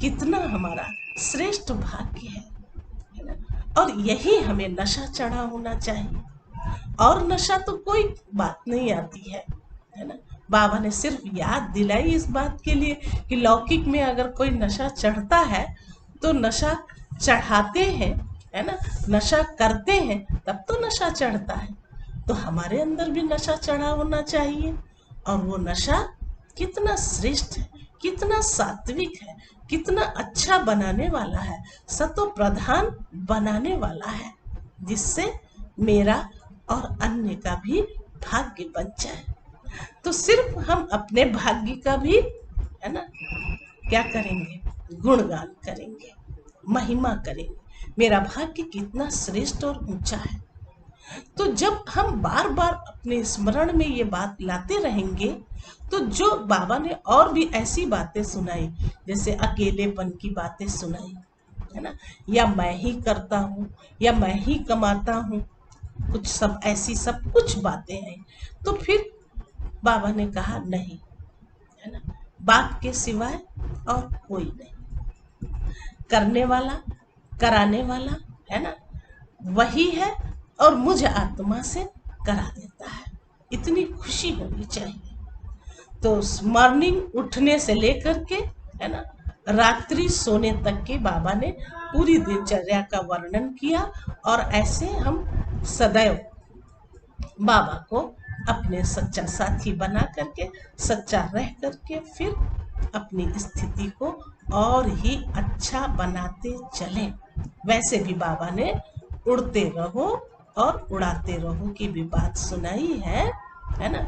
कितना हमारा श्रेष्ठ भाग्य है ना। और यही हमें नशा चढ़ा होना चाहिए, और नशा तो कोई बात नहीं आती है ना। बाबा ने सिर्फ याद दिलाई इस बात के लिए कि लौकिक में अगर कोई नशा चढ़ता है तो नशा चढ़ाते हैं, है ना, नशा करते हैं तब तो नशा चढ़ता है। तो हमारे अंदर भी नशा चढ़ा होना चाहिए, और वो नशा कितना श्रेष्ठ है, कितना सात्विक है, कितना अच्छा बनाने वाला है, सतो प्रधान बनाने वाला है, जिससे मेरा और अन्य का भी भाग्य बन जाए। तो सिर्फ हम अपने भाग्य का भी, है ना, क्या करेंगे? गुणगान करेंगे, महिमा करेंगे, मेरा भाग्य कितना श्रेष्ठ और ऊंचा है। तो जब हम बार बार अपने स्मरण में ये बात लाते रहेंगे, तो जो बाबा ने और भी ऐसी बातें सुनाई, जैसे अकेलेपन की बातें सुनाई, है ना, या मैं ही करता हूँ, या मैं ही कमाता हूँ, कुछ सब ऐसी सब कुछ बातें हैं। तो फिर बाबा ने कहा नहीं, है ना, बाप के सिवाय और कोई नहीं, करने वाला, कराने वाला, है ना, वही है, और मुझ आत्मा से करा देता है। इतनी खुशी होनी चाहिए। तो मॉर्निंग उठने से लेकर के, है ना, रात्रि सोने तक के बाबा ने पूरी दिनचर्या का वर्णन किया, और ऐसे हम सदैव बाबा को अपने सच्चा साथी बना करके, सच्चा रह करके, फिर अपनी स्थिति को और ही अच्छा बनाते चलें। वैसे भी बाबा ने उड़ते रहो और उड़ाते रहो की भी बात सुनाई है ना।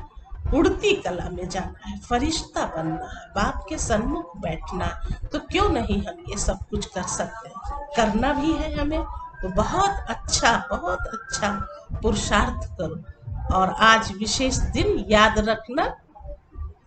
उड़ती कला में जाना है, फरिश्ता बनना है, बाप के सन्मुख बैठना है, तो क्यों नहीं हम ये सब कुछ कर सकते हैं, करना भी है हमें। तो बहुत अच्छा पुरुषार्थ करो। और आज विशेष दिन याद रखना,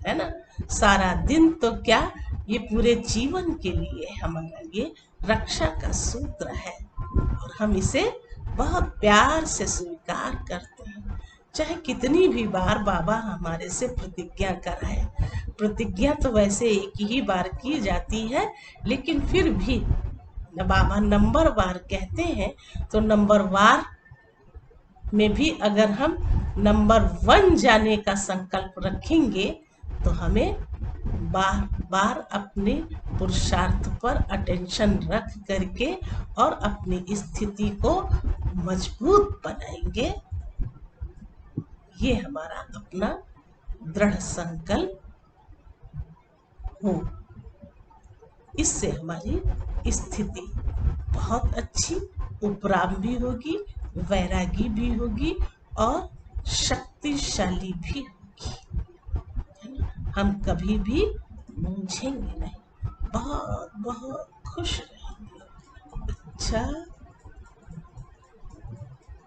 है ना। सारा दिन तो क्या, ये पूरे जीवन के लिए हमारा ये रक्षा का सूत्र है और हम इसे बहुत प्यार से स्वीकार करते हैं। चाहे कितनी भी बार बाबा हमारे से प्रतिज्ञा कराए, प्रतिज्ञा तो वैसे एक ही बार की जाती है, लेकिन फिर भी बाबा नंबर वार कहते हैं, तो नंबर वार में भी अगर हम नंबर 1 जाने का संकल्प रखेंगे तो हमें बार बार अपने पुरुषार्थ पर अटेंशन रख करके और अपनी स्थिति को मजबूत बनाएंगे। ये हमारा अपना दृढ़ संकल्प हो। इससे हमारी स्थिति बहुत अच्छी उपराम भी होगी, वैरागी भी होगी और शक्तिशाली भी होगी। हम कभी भी मूंझेंगे नहीं, बहुत बहुत खुश रहेंगे। अच्छा,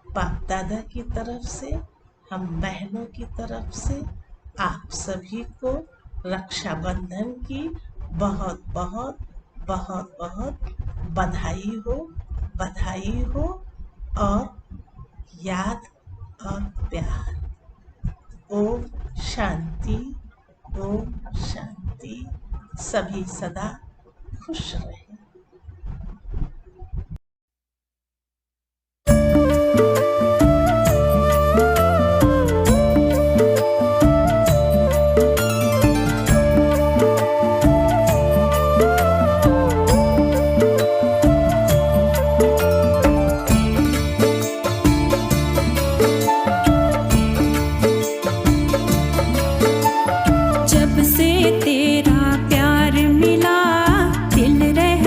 बाप दादा की तरफ से, हम बहनों की तरफ से आप सभी को रक्षाबंधन की बहुत बहुत बहुत बहुत बधाई हो, बधाई हो और याद और प्यार। ओम शांति, ओम शांति। सभी सदा खुश रहें। जब से तेरा प्यार मिला, दिल रह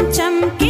चमके